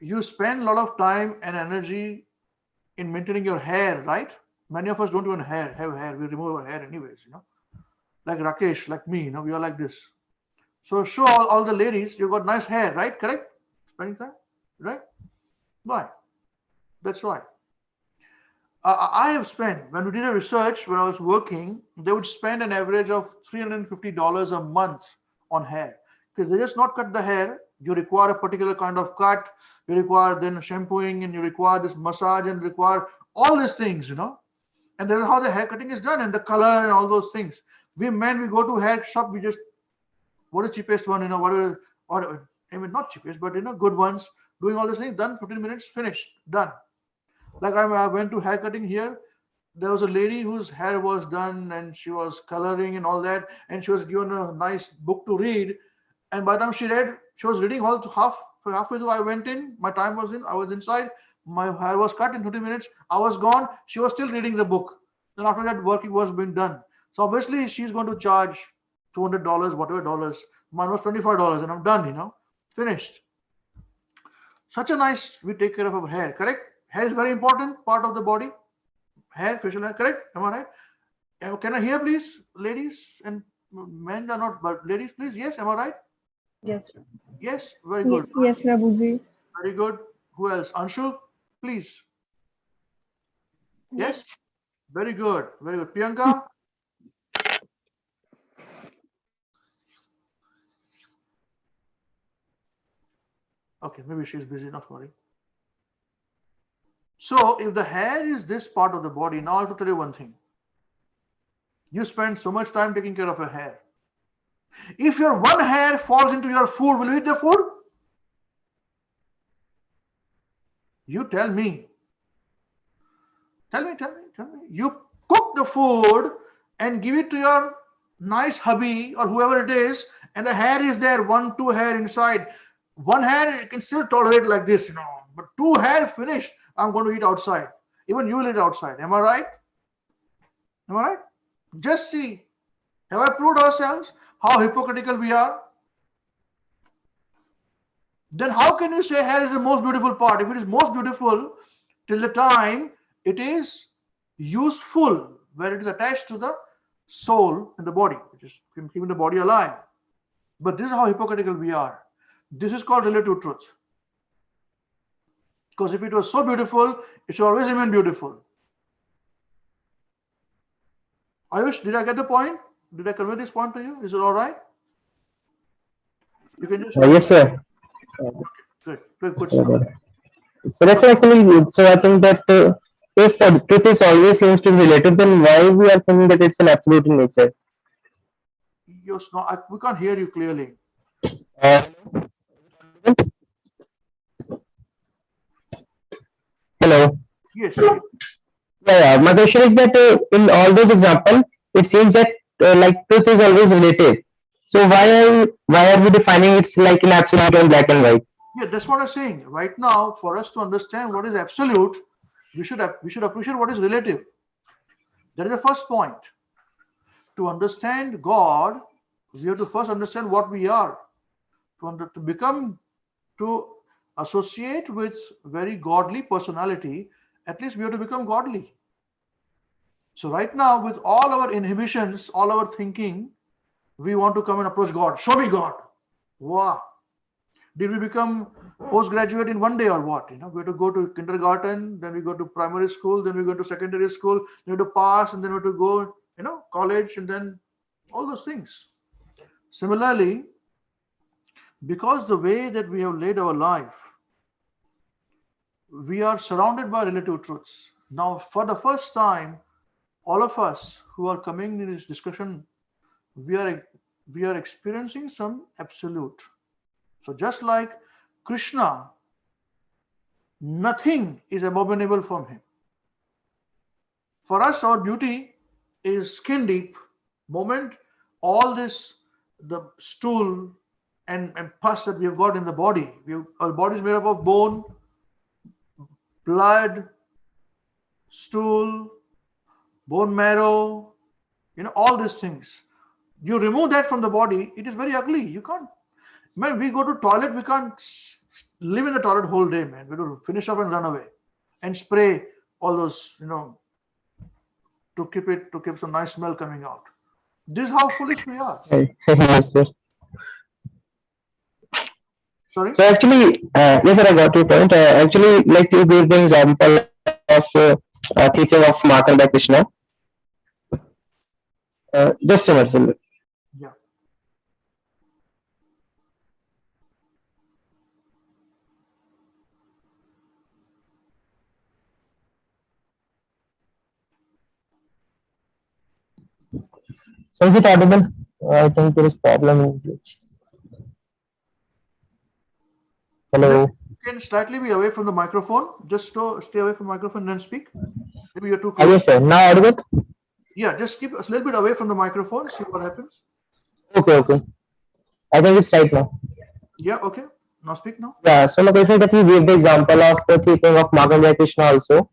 you spend a lot of time and energy in maintaining your hair, right? Many of us don't even have hair. We remove our hair anyways, Like Rakesh, like me, we are like this. So show all the ladies, you've got nice hair, right? Correct? Spending time, right? Why? That's why. I have spent, when we did a research, when I was working, they would spend an average of $350 a month on hair. Because they just not cut the hair. You require a particular kind of cut. You require then shampooing, and you require this massage, and require all these things, And that is how the hair cutting is done, and the color and all those things. We men, we go to hair shop, we just, what is cheapest one, whatever, or not cheapest, but good ones, doing all these things, done, 15 minutes, finished, done. Like I went to hair cutting here. There was a lady whose hair was done and she was coloring and all that. And she was given a nice book to read. And by the time she read, she was reading halfway through I went in. My time was in. I was inside. My hair was cut in 20 minutes. I was gone. She was still reading the book. Then after that, working was being done. So obviously, she's going to charge $200, whatever dollars. Mine was $25 and I'm done, Finished. Such a nice, we take care of our hair, correct? Hair is very important part of the body. Hair, facial hair, correct? Am I right? Can I hear, please? Ladies and men are not, but ladies, please. Yes, am I right? Yes. Yes, very good. Yes, Prabhuji. Very good. Who else? Anshu, please. Yes. Very good. Very good. Priyanka? Okay, maybe she's busy, not worry. So if the hair is this part of the body, now I have to tell you one thing. You spend so much time taking care of your hair. If your one hair falls into your food, will you eat the food? You tell me. Tell me. You cook the food and give it to your nice hubby or whoever it is, and the hair is there, 1-2 hair inside. One hair you can still tolerate like this, but 2 hair finished. I'm going to eat outside. Even you will eat outside. Am I right? Am I right? Just see. Have I proved ourselves how hypocritical we are? Then how can you say hair is the most beautiful part? If it is most beautiful till the time it is useful, where it is attached to the soul and the body, which is keeping the body alive. But this is how hypocritical we are. This is called relative truth. Because if it was so beautiful, it should always remain beautiful. Ayush, did I get the point? Did I convey this point to you? Is it all right? You can just... Yes, sir. Good. Good. So that's actually, so I think that if truth is always seems to be relative, then why we are saying that it's an absolute in nature? We can't hear you clearly. Hello. Yes. Yeah. My question is that in all those examples, it seems that like truth is always relative. So why are we defining it's like in absolute and black and white? Yeah, that's what I'm saying. Right now, for us to understand what is absolute, we should appreciate what is relative. That is the first point. To understand God, we have to first understand what we are. To associate with very godly personality, at least we have to become godly. So right now, with all our inhibitions, all our thinking, we want to come and approach God. Show me God. Wow. Did we become postgraduate in one day or what? We have to go to kindergarten, then we go to primary school, then we go to secondary school, then we have to pass, and then we have to go, college, and then all those things. Similarly, because the way that we have led our life, we are surrounded by relative truths. Now, for the first time, all of us who are coming in this discussion, we are experiencing some absolute. So just like Krishna, nothing is abominable from him. For us, our beauty is skin deep. Moment all this, the stool and pus that we have got in the body, our body is made up of bone, blood, stool, bone marrow, all these things. You remove that from the body, it is very ugly. You can't. Man, we go to toilet, we can't live in the toilet whole day, man. We have to finish up and run away and spray all those, to keep some nice smell coming out. This is how foolish we are. Yes, sir. Sorry? So actually, yes, sir, I got your point. Actually, like you gave the example of teaching of Markan by Krishna. Just a minute. Yeah. So is it audible? I think there is problem in glitch. Hello. You can slightly be away from the microphone. Just stay away from the microphone and then speak. Maybe you're too close. Yes, sir. Now audible? Yeah, just keep a little bit away from the microphone. See what happens. Okay. I think it's right now. Yeah, okay. Now speak now. Yeah, so my question is that you gave the example of the teaching of Markan by Krishna also.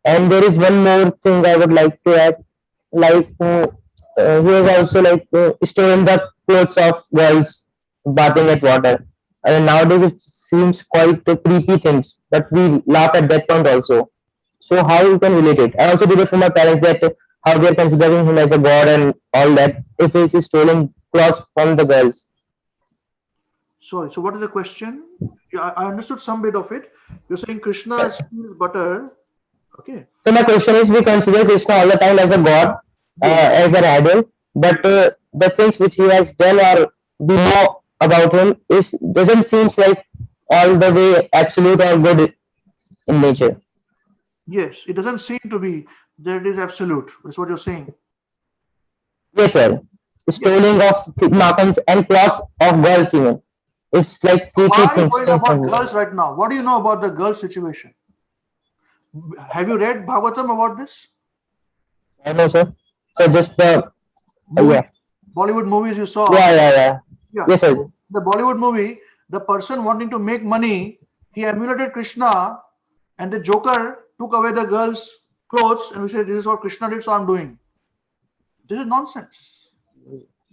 And there is one more thing I would like to add. Like, he was also like storing the clothes of girls bathing at water. And nowadays it seems quite creepy things, but we laugh at that point also. So how you can relate it? I also did it for my parents that how they are considering him as a god and all that if he is stealing clothes from the girls. Sorry, so what is the question? Yeah, I understood some bit of it. You're saying Krishna steals butter. Okay. So my question is, we consider Krishna all the time as a god, as an idol, but the things which he has done or we know about him doesn't seem like all the way absolute or good in nature. Yes, it doesn't seem to be that it is absolute. That's what you're saying. Yes, sir. Stealing of markings and clothes of girls even. It's like creepy Why are you things. worried about girls right now? What do you know about the girl situation? Have you read Bhagavatam about this? I know, sir. So just the Bollywood movies you saw. Yeah. Yes, sir. The Bollywood movie, the person wanting to make money, he emulated Krishna, and the Joker took away the girl's clothes and we said, this is what Krishna did, so I'm doing. This is nonsense.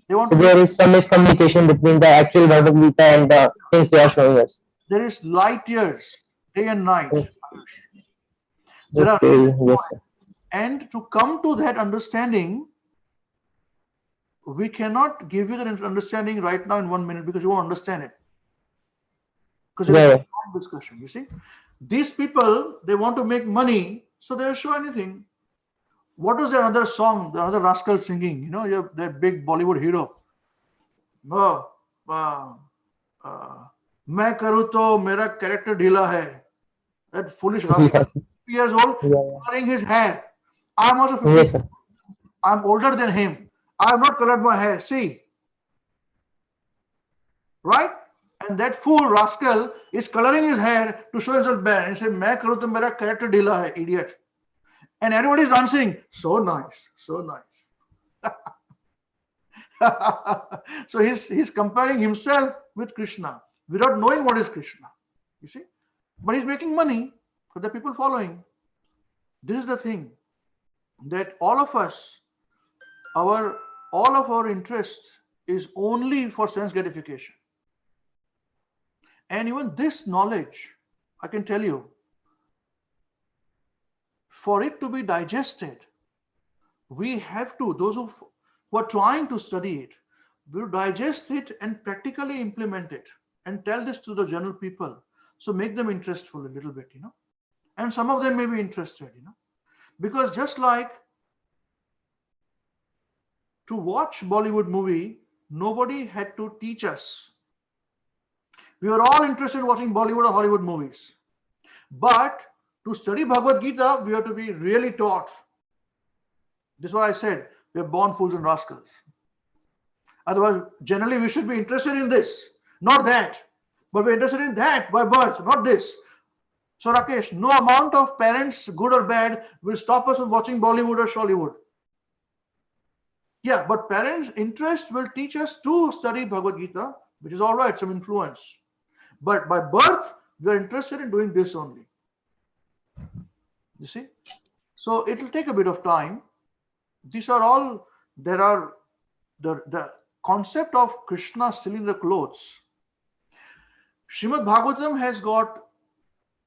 They want there is some miscommunication between the actual Bhagavad Gita and the things they are showing us. There is light years, day and night. Yes, sir. And to come to that understanding, we cannot give you that understanding right now in 1 minute because you won't understand it. Because it's a long discussion, you see. These people, they want to make money, so they'll show anything. What was the other song, the other rascal singing? You have that big Bollywood hero. मैं करूँ तो मेरा character ढीला है. That foolish rascal, 50 years old, coloring his hair. I'm also 50. Yes, sir. I'm older than him. I have not colored my hair. See, right? And that fool rascal is coloring his hair to show himself bad. And he said, "मैं करूँ तो मेरा character ढीला है, idiot." And everybody is dancing. So nice, so nice. So he's comparing himself with Krishna without knowing what is Krishna. You see? But he's making money for the people following. This is the thing. that all of us, all of our interest is only for sense gratification. And even this knowledge, I can tell you, for it to be digested, we have to, those who are trying to study it, will digest it and practically implement it and tell this to the general people. So make them interestful a little bit, and some of them may be interested, because just like to watch Bollywood movie, nobody had to teach us. We were all interested in watching Bollywood or Hollywood movies. But to study Bhagavad Gita, we have to be really taught. This is why I said we are born fools and rascals. Otherwise, generally we should be interested in this, not that. But we're interested in that by birth, not this. So Rakesh, no amount of parents, good or bad, will stop us from watching Bollywood or Shollywood. Yeah, but parents' interest will teach us to study Bhagavad Gita, which is all right, some influence. But by birth, we are interested in doing this only. You see? So it will take a bit of time. These are all, there are the concept of Krishna stealing the clothes. Srimad Bhagavatam has got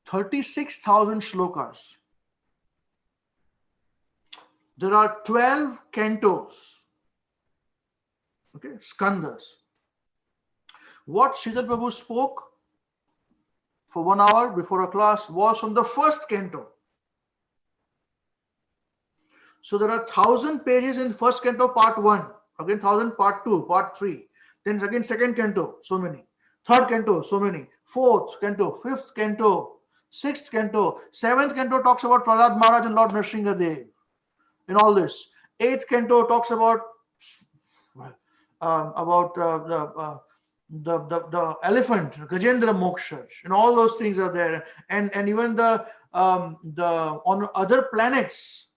36,000 shlokas. There are 12 cantos, okay, skandhas. What Sridhar Prabhu spoke for 1 hour before a class was from the first canto. So there are 1,000 pages in first canto part 1, again 1,000 part 2, part 3, then again second canto, so many, third canto, so many, fourth canto, fifth canto, sixth canto, seventh canto talks about Prahlad Maharaj and Lord Nrsimhadev in all this. Eighth canto talks about the elephant, Gajendra Moksha, and all those things are there, and even the on other planets.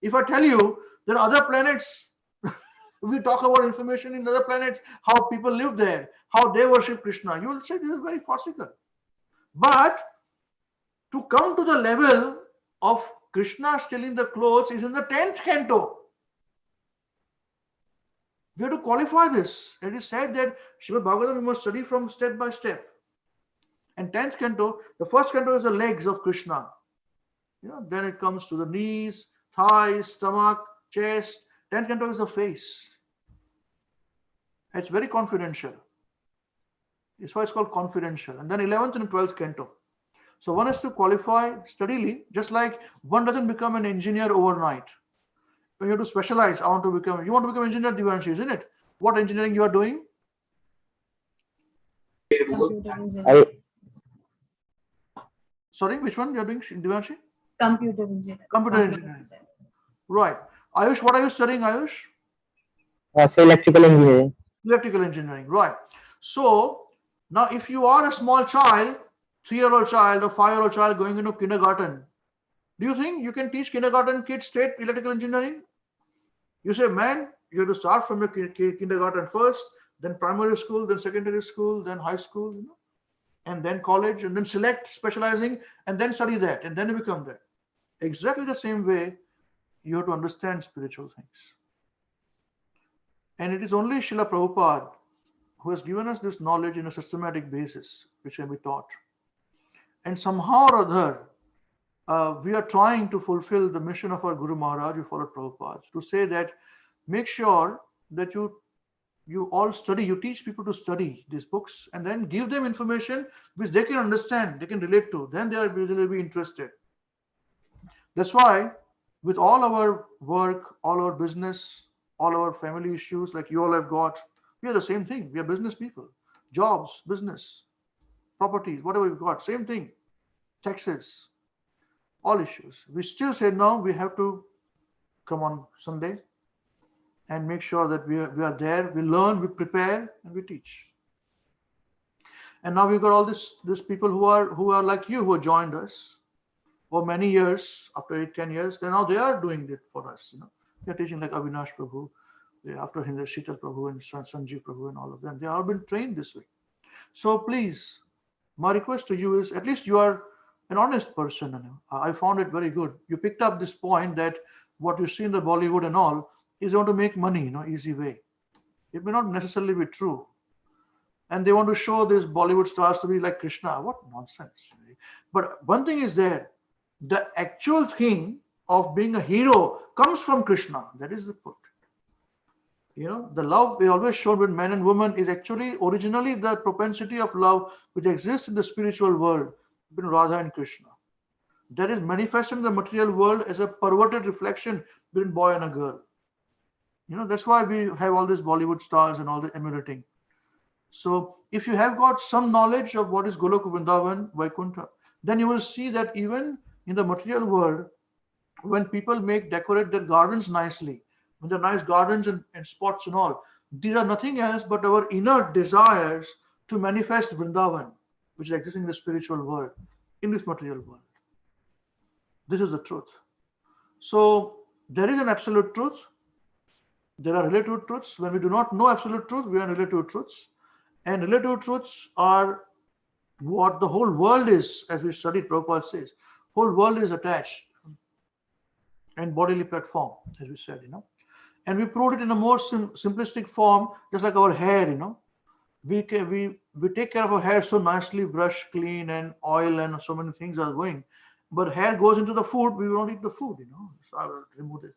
If I tell you there are other planets, we talk about information in other planets, how people live there, how they worship Krishna, you will say this is very farcical. But to come to the level of Krishna stealing the clothes is in the 10th canto. We have to qualify this. It is said that Srimad Bhagavatam we must study from step by step. And 10th canto, the first canto is the legs of Krishna. Then it comes to the knees, thighs, stomach, chest. 10th canto is the face. It's very confidential. That's why it's called confidential. And then 11th and 12th canto. So one has to qualify steadily, just like one doesn't become an engineer overnight. You have to specialize. You want to become engineer, Divanshi, isn't it? What engineering you are doing? Sorry, which one you are doing, Divanshi? Computer engineering. Computer engineering. Right. Ayush, what are you studying, Ayush? So electrical engineering. Electrical engineering, right. So now if you are a small child, 3-year-old child or 5-year-old child going into kindergarten, do you think you can teach kindergarten kids straight electrical engineering? You say, man, you have to start from your kindergarten first, then primary school, then secondary school, then high school, and then college, and then select specializing, and then study that, and then you become that. Exactly the same way you have to understand spiritual things. And it is only Srila Prabhupada who has given us this knowledge in a systematic basis, which can be taught. And somehow or other, we are trying to fulfill the mission of our Guru Maharaj, who followed Prabhupada, to say that make sure that you all study, you teach people to study these books, and then give them information which they can understand, they can relate to. Then they will be interested. That's why with all our work, all our business, all our family issues like you all have got, we are the same thing. We are business people. Jobs, business, properties, whatever we've got, same thing. Taxes, all issues. We still say no, we have to come on Sunday and make sure that we are there, we learn, we prepare, and we teach. And now we've got all these people who are like you, who have joined us for many years, after 8-10 years. Then now they are doing it for us. They're teaching like Avinash Prabhu, after him there's Sheetal Prabhu and Sanjeev Prabhu and all of them. They have been trained this way. So please, my request to you is, at least you are an honest person. I found it very good. You picked up this point that what you see in the Bollywood and all is they want to make money, easy way. It may not necessarily be true. And they want to show these Bollywood stars to be like Krishna. What nonsense. But one thing is there, the actual thing of being a hero comes from Krishna. That is the point. The love we always shown with men and women is actually originally the propensity of love which exists in the spiritual world between Radha and Krishna. That is manifested in the material world as a perverted reflection between boy and a girl. That's why we have all these Bollywood stars and all the emulating. So if you have got some knowledge of what is Golok Vrindavan, Vaikuntha, then you will see that even in the material world, when people decorate their gardens nicely, with the nice gardens and spots and all, these are nothing else but our inner desires to manifest Vrindavan, which is existing in the spiritual world, in this material world. This is the truth. So there is an absolute truth. There are relative truths. When we do not know absolute truth, we are in relative truths. And relative truths are what the whole world is, as we studied, Prabhupada says. Whole world is attached and bodily platform, as we said, And we proved it in a more simplistic form, just like our hair, We take care of our hair so nicely, brush, clean, and oil, and so many things are going. But hair goes into the food, we won't eat the food, So I will remove it,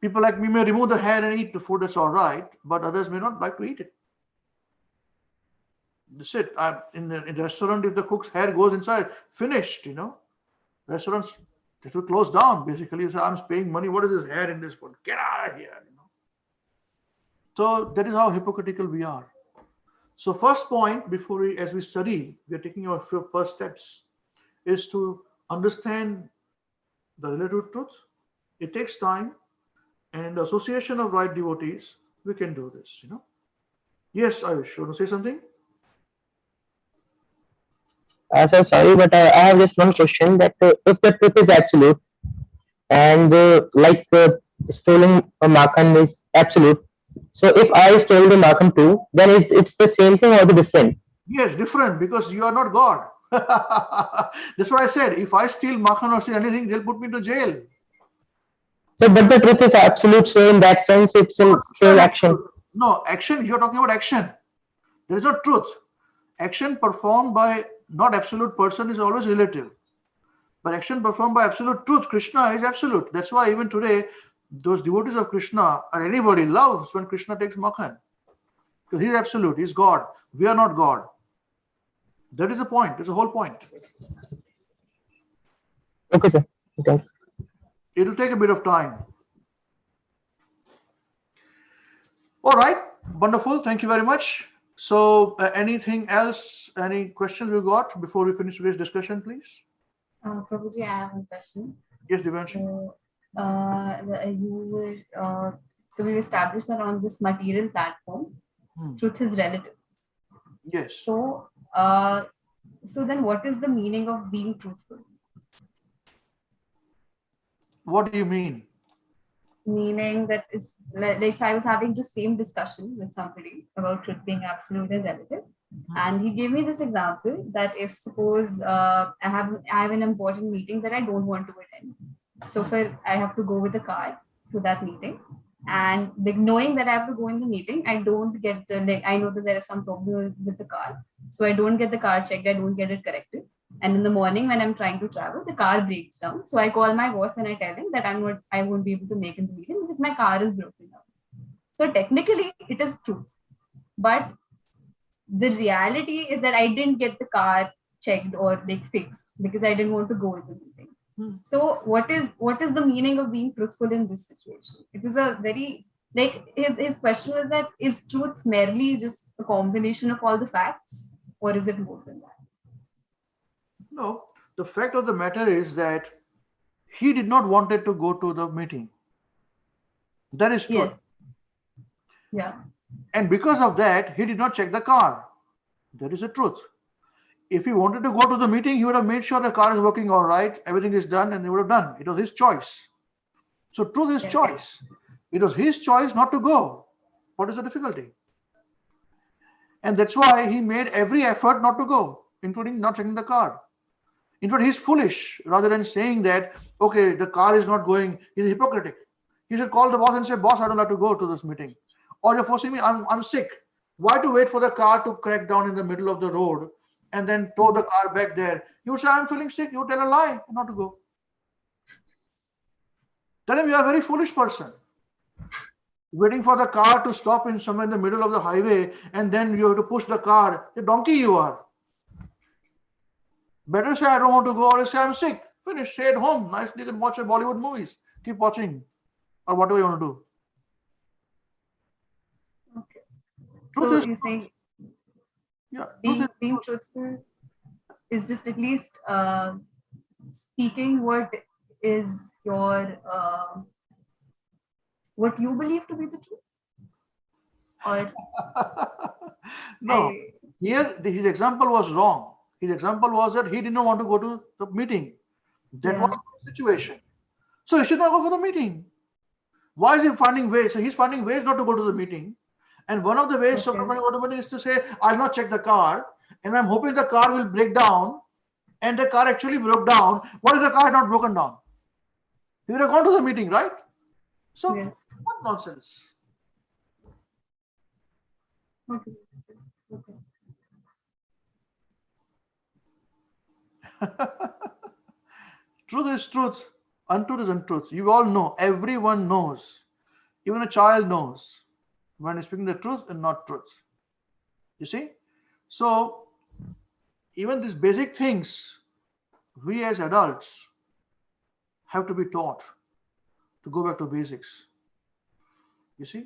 People like me may remove the hair and eat the food, that's all right, but others may not like to eat it. That's it. In a restaurant, if the cook's hair goes inside, finished, Restaurants, it will close down, basically. You say, I'm paying money, what is this hair in this food? Get out of here, So that is how hypocritical we are. So first point, as we study, we are taking our first steps, is to understand the relative truth. It takes time, and the association of right devotees, we can do this, Yes, Ayush, you want to say something? So sorry, but I have just one question, that if the truth is absolute and stealing a Makan is absolute, so if I stole the Makan too, then it's the same thing or the different? Yes, different, because you are not God. That's what I said. If I steal Makan or steal anything, they'll put me to jail. So, but the truth is absolute, so in that sense, it's the same action. No, action, you're talking about action. There is no truth. Action performed by not absolute person is always relative. But action performed by absolute truth, Krishna, is absolute. That's why even today, those devotees of Krishna, or anybody, loves when Krishna takes Makan. Because he's absolute, he's God. We are not God. That is the point. That's the whole point. Okay, sir. Thank you. It will take a bit of time. All right. Wonderful. Thank you very much. So anything else, any questions we got before we finish today's discussion, please? Prabhuji, I have a question. Yes, Devanshi. So we established that on this material platform, truth is relative. Yes. So, so then what is the meaning of being truthful? What do you mean? Meaning that it's like so I was having the same discussion with somebody about truth being absolute and relative, and he gave me this example that if suppose I have an important meeting that I don't want to attend, so I have to go with a car to that meeting, and knowing that I have to go in the meeting, I don't get I know that there is some problem with the car, so I don't get the car checked, I don't get it corrected. And in the morning when I'm trying to travel, the car breaks down. So I call my boss and I tell him that I won't be able to make in the meeting because my car is broken down. So technically it is truth. But the reality is that I didn't get the car checked or fixed because I didn't want to go in the meeting. So what is the meaning of being truthful in this situation? It was a very his question was that is truth merely just a combination of all the facts, or is it more than that? No, the fact of the matter is that he did not want to go to the meeting. That is true. Yes. Yeah. And because of that, he did not check the car. That is the truth. If he wanted to go to the meeting, he would have made sure the car is working all right, everything is done, and he would have done. It was his choice. So truth is choice. It was his choice not to go. What is the difficulty? And that's why he made every effort not to go, including not checking the car. In fact, he's foolish. Rather than saying that, okay, the car is not going, he's hypocritic. He should call the boss and say, boss, I don't have to go to this meeting. Or you're forcing me, I'm sick. Why to wait for the car to crack down in the middle of the road and then tow the car back there? You would say, I'm feeling sick. You would tell a lie not to go. Tell him you are a very foolish person. Waiting for the car to stop in somewhere in the middle of the highway and then you have to push the car. A donkey you are. Better say I don't want to go or say I'm sick. Finish. Stay at home. Nicely you can watch your Bollywood movies. Keep watching. Or whatever you want to do. Okay. Truth So you're saying being truthful is just at least speaking what is your what you believe to be the truth? Or no. Here his example was wrong. His example was that he didn't want to go to the meeting. That was the situation. So he should not go for the meeting. Why is he finding ways? So he's finding ways not to go to the meeting. And one of the ways of not going to go to the meeting is to say, I'll not check the car. And I'm hoping the car will break down. And the car actually broke down. What if the car had not broken down? He would have gone to the meeting, right? So what nonsense. Okay. Okay. Truth is truth. Untruth is untruth. You all know. Everyone knows. Even a child knows when he's speaking the truth and not truth. You see? So even these basic things, we as adults have to be taught to go back to basics. You see?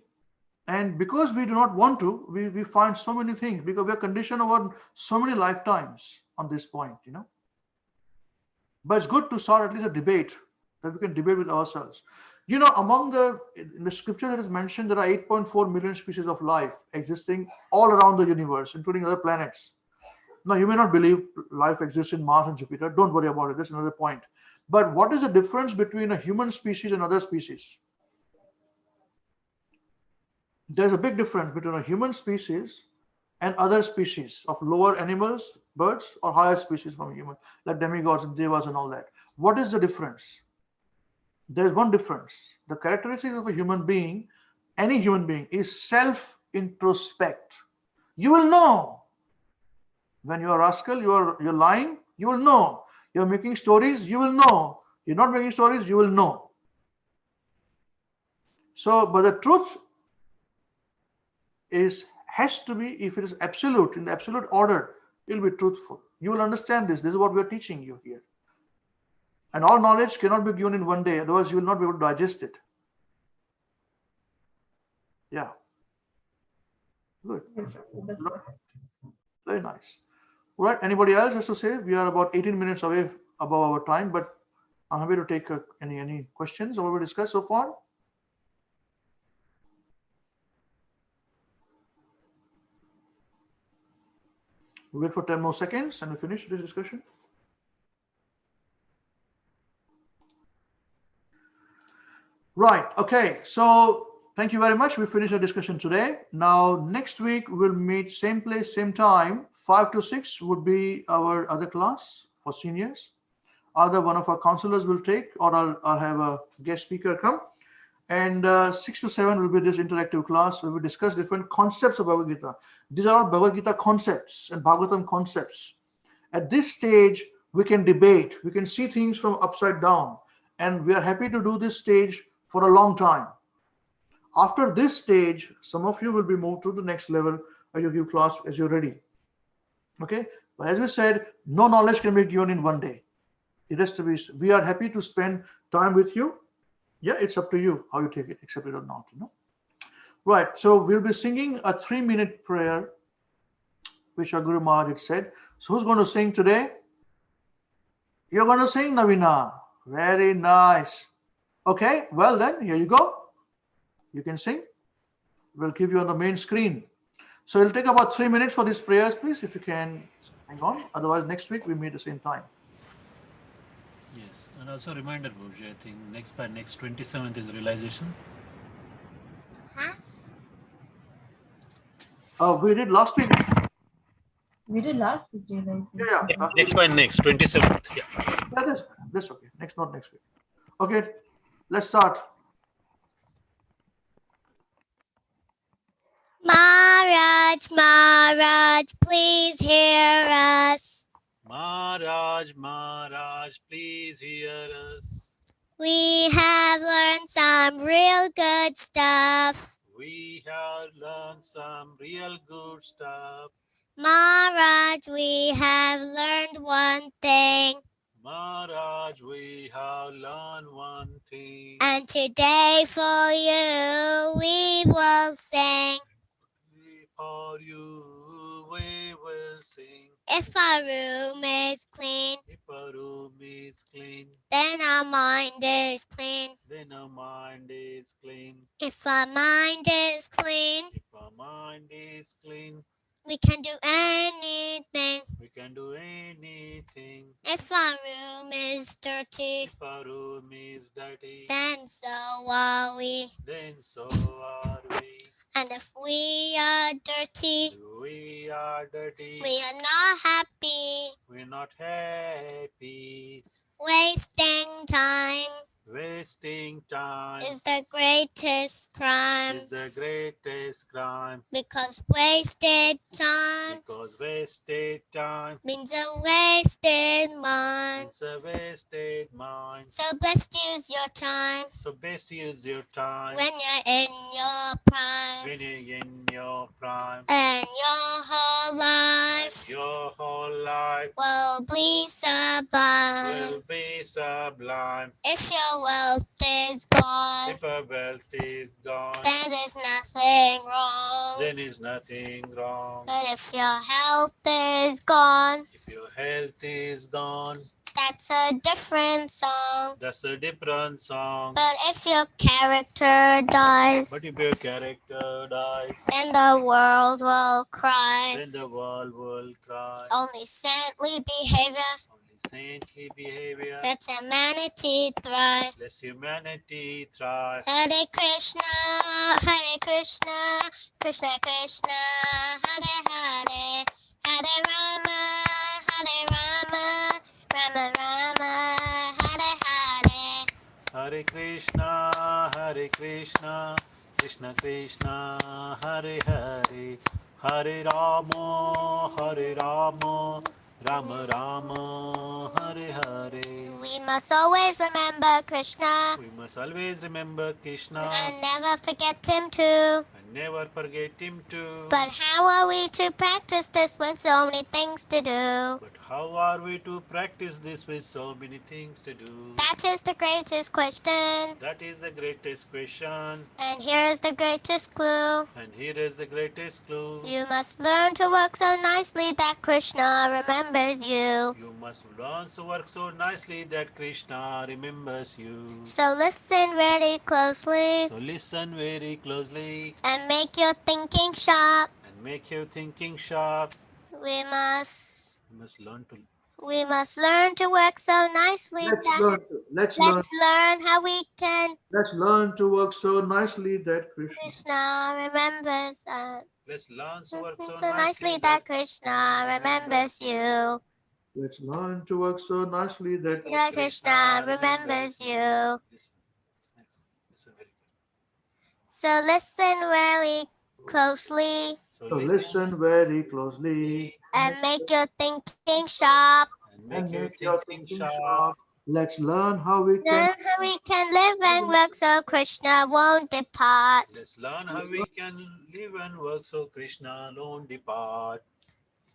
And because we do not want to, we find so many things because we are conditioned over so many lifetimes on this point, you know. But it's good to start at least a debate that we can debate with ourselves. You know, in the scripture that is mentioned, there are 8.4 million species of life existing all around the universe, including other planets. Now, you may not believe life exists in Mars and Jupiter. Don't worry about it. That's another point. But what is the difference between a human species and other species? There's a big difference between a human species and other species of lower animals, birds, or higher species from human, like demigods and devas and all that. What is the difference? There's one difference. The characteristics of a human being, any human being, is self-introspect. You will know when you're a rascal, you're lying, you will know. You're making stories, you will know. You're not making stories, you will know. So, but the truth has to be, if it is absolute, in the absolute order, it will be truthful. You will understand this. This is what we are teaching you here. And all knowledge cannot be given in one day, otherwise you will not be able to digest it. Yeah. Good. Very nice. All right. Anybody else has to say? We are about 18 minutes away above our time, but I'm happy to take any questions or what we discussed so far. We wait for 10 more seconds and we finish this discussion. Right. Okay. So thank you very much. We finished our discussion today. Now, next week we'll meet same place, same time. 5 to 6 would be our other class for seniors. Either one of our counselors will take, or I'll have a guest speaker come. And 6 to 7 will be this interactive class where we discuss different concepts of Bhagavad Gita. These are all Bhagavad Gita concepts and Bhagavatam concepts. At this stage, we can debate. We can see things from upside down. And we are happy to do this stage for a long time. After this stage, some of you will be moved to the next level as you give class as you're ready. Okay? But as we said, no knowledge can be given in one day. It has to be, we are happy to spend time with you. Yeah, it's up to you how you take it, accept it or not, you know. Right, so we'll be singing a 3-minute prayer, which our Guru Maharaj had said. So who's going to sing today? You're going to sing, Navina. Very nice. Okay, well then, here you go. You can sing. We'll keep you on the main screen. So it'll take about 3 minutes for these prayers, please, if you can hang on. Otherwise, next week we meet at the same time. Yes, and also a reminder, Babuji, I think by next 27th is realization. Yes. We did last week. We did last week, realization. Yeah. Next by next, 27th. Yeah. Yeah, that's okay. Not next week. Okay, let's start. Maharaj, please hear us. Maharaj, please hear us. We have learned some real good stuff. We have learned some real good stuff. Maharaj, we have learned one thing. Maharaj, we have learned one thing. And today for you we will sing. For you we will sing. If our room is clean, If our room is clean, then our mind is clean. then our mind is clean. If our mind is clean, If our mind is clean, we can do anything. we can do anything. If our room is dirty, If our room is dirty, then so are we. then so are we. And if we are dirty, We are dirty. we are not happy. We're not happy. Wasting time Wasting time is the greatest crime. is the greatest crime. Because wasted time Because wasted time means a wasted mind. is a wasted mind. So best use your time So best use your time when you're in your prime. when you're in your prime. And your whole life Your whole life will be sublime. will be sublime. If your wealth is gone, If our wealth is gone, then there's nothing wrong. then is nothing wrong. But if your health is gone, If your health is gone, that's a different song. that's a different song. But if your character dies, But if your character dies, then the world will cry. then the world will cry. Only saintly behavior Saintly behavior lets humanity thrive. lets humanity thrive. Hare Krishna, Krishna Krishna, Hare Hare, Hare Rama, Rama Rama, Hare Hare. Hare Krishna, Krishna Krishna, Hare Hare, Hare Rama, Rama Rama, Hare Hare. We must always remember Krishna We must always remember Krishna and never forget him too. and never forget him too. But how are we to practice this with so many things to do? But how are we to practice this with so many things to do? That is the greatest question. That is the greatest question. And here is the greatest clue. And here is the greatest clue. You must learn to work so nicely that Krishna remembers you. You must learn to work so nicely that Krishna remembers you. So listen very closely So listen very closely and make your thinking sharp. and make your thinking sharp. We must We must learn to learn to work so nicely that Let's learn how we can learn to work so nicely that Krishna remembers us. Let's learn to work So nicely that Krishna remembers you. Let's learn to work so nicely that That Krishna remembers you. Listen very So listen very closely So listen very closely and make your thinking sharp. and make your thinking sharp. Let's learn how we Learn can how we can live and work so Krishna won't depart. Let's learn how we can live and work so Krishna won't depart.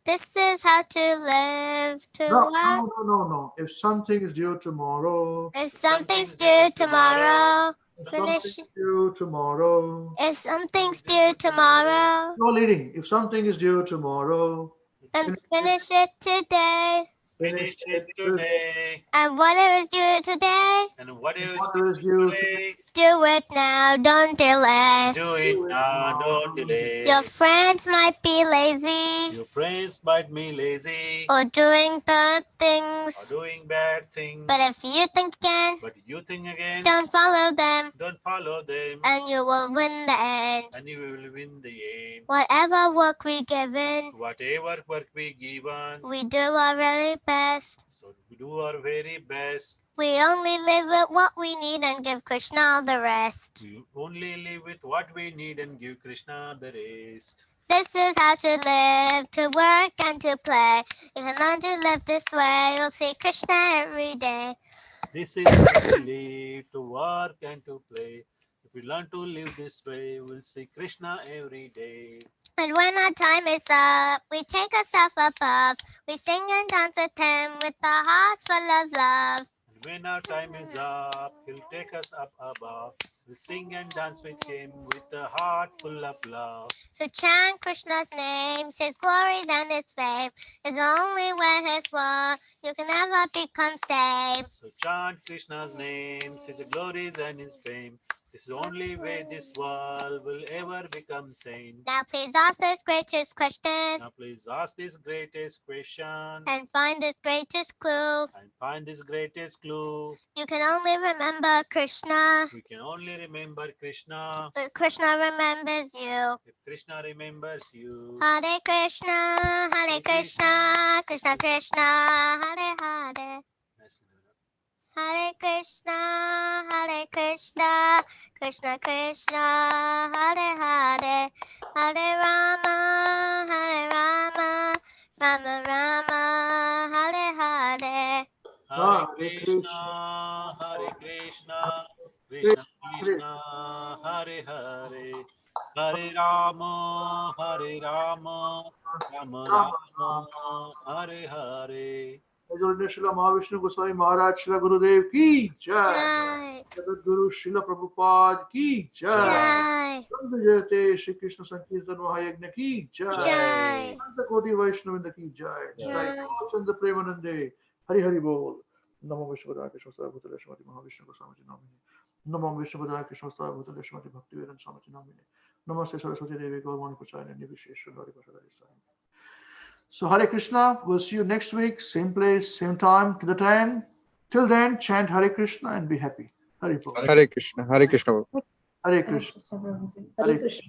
This is how to live, to No, work. no. If something is due tomorrow, If something's due tomorrow, finish. something is due tomorrow. If something's due tomorrow, No leading. If something is due tomorrow, then finish it today. finish it today. And whatever is due today, And whatever Whatever is is due due today, do it now, don't delay. do it now, don't delay. Your friends might be lazy Your friends might be lazy or doing bad or things, doing bad things. but if you think again, But you think again, don't follow them, don't follow them, and you will win the end. and you will win the end. Whatever work we given, Whatever work we given, we do our very best. so we do our very best. We only live with what we need and give Krishna all the rest. We only live with what we need and give Krishna the rest. This is how to live, to work and to play. If you learn to live this way, you'll see Krishna every day. This is how to live, to work and to play. If we learn to live this way, we'll see Krishna every day. And when our time is up, we take ourselves above. We sing and dance with him with our hearts full of love. And when our time is up, he'll take us up above. We'll sing and dance with him with a heart full of love. So chant Krishna's names, his glories and his fame. It's only when his word you can ever become saved. So chant Krishna's names, his glories and his fame. This is the only way this world will ever become sane. Now please ask this greatest question. Now please ask this greatest question And find this greatest clue. and find this greatest clue. You can only remember Krishna, We can only remember Krishna but Krishna remembers you. if Krishna remembers you. Hare Krishna, Hare Krishna, Krishna Krishna, Hare Hare. Hare Krishna, Hare Krishna, Krishna Krishna, Hare Hare. Hare Rama, Rama Rama, Hare Hare. Hare Krishna, Hare Krishna, Krishna Krishna, Hare Hare. Hare Rama, Rama Rama, Hare Hare. Srila Mahavishnu Goswami Maharaj Srila Gurudev ki jai. Jagat Guru Srila Prabhupada ki jai. Sandhajate Shri Krishna Sankirtan Mahayagna ki jai. Santa Koti Vaishnavinda ki jai. Jai. Chanda Premanande. Hari Hari Bol. Namo Vishwadaya Krishna Bhutale Shrimati Mahavishnu Goswami Namine. Namo Vishwadaya Krishna Bhutale Shrimati Bhaktivedanta Swami Namine. Namaste Saraswati Devi Gaurmani Prachayana Nivishesha Hari Prasada Isai. So Hare Krishna, we'll see you next week, same place, same time, to the time. Till then, chant Hare Krishna and be happy. Hare Krishna. Hare Krishna. Hare Krishna. Hare Krishna. Hare Krishna.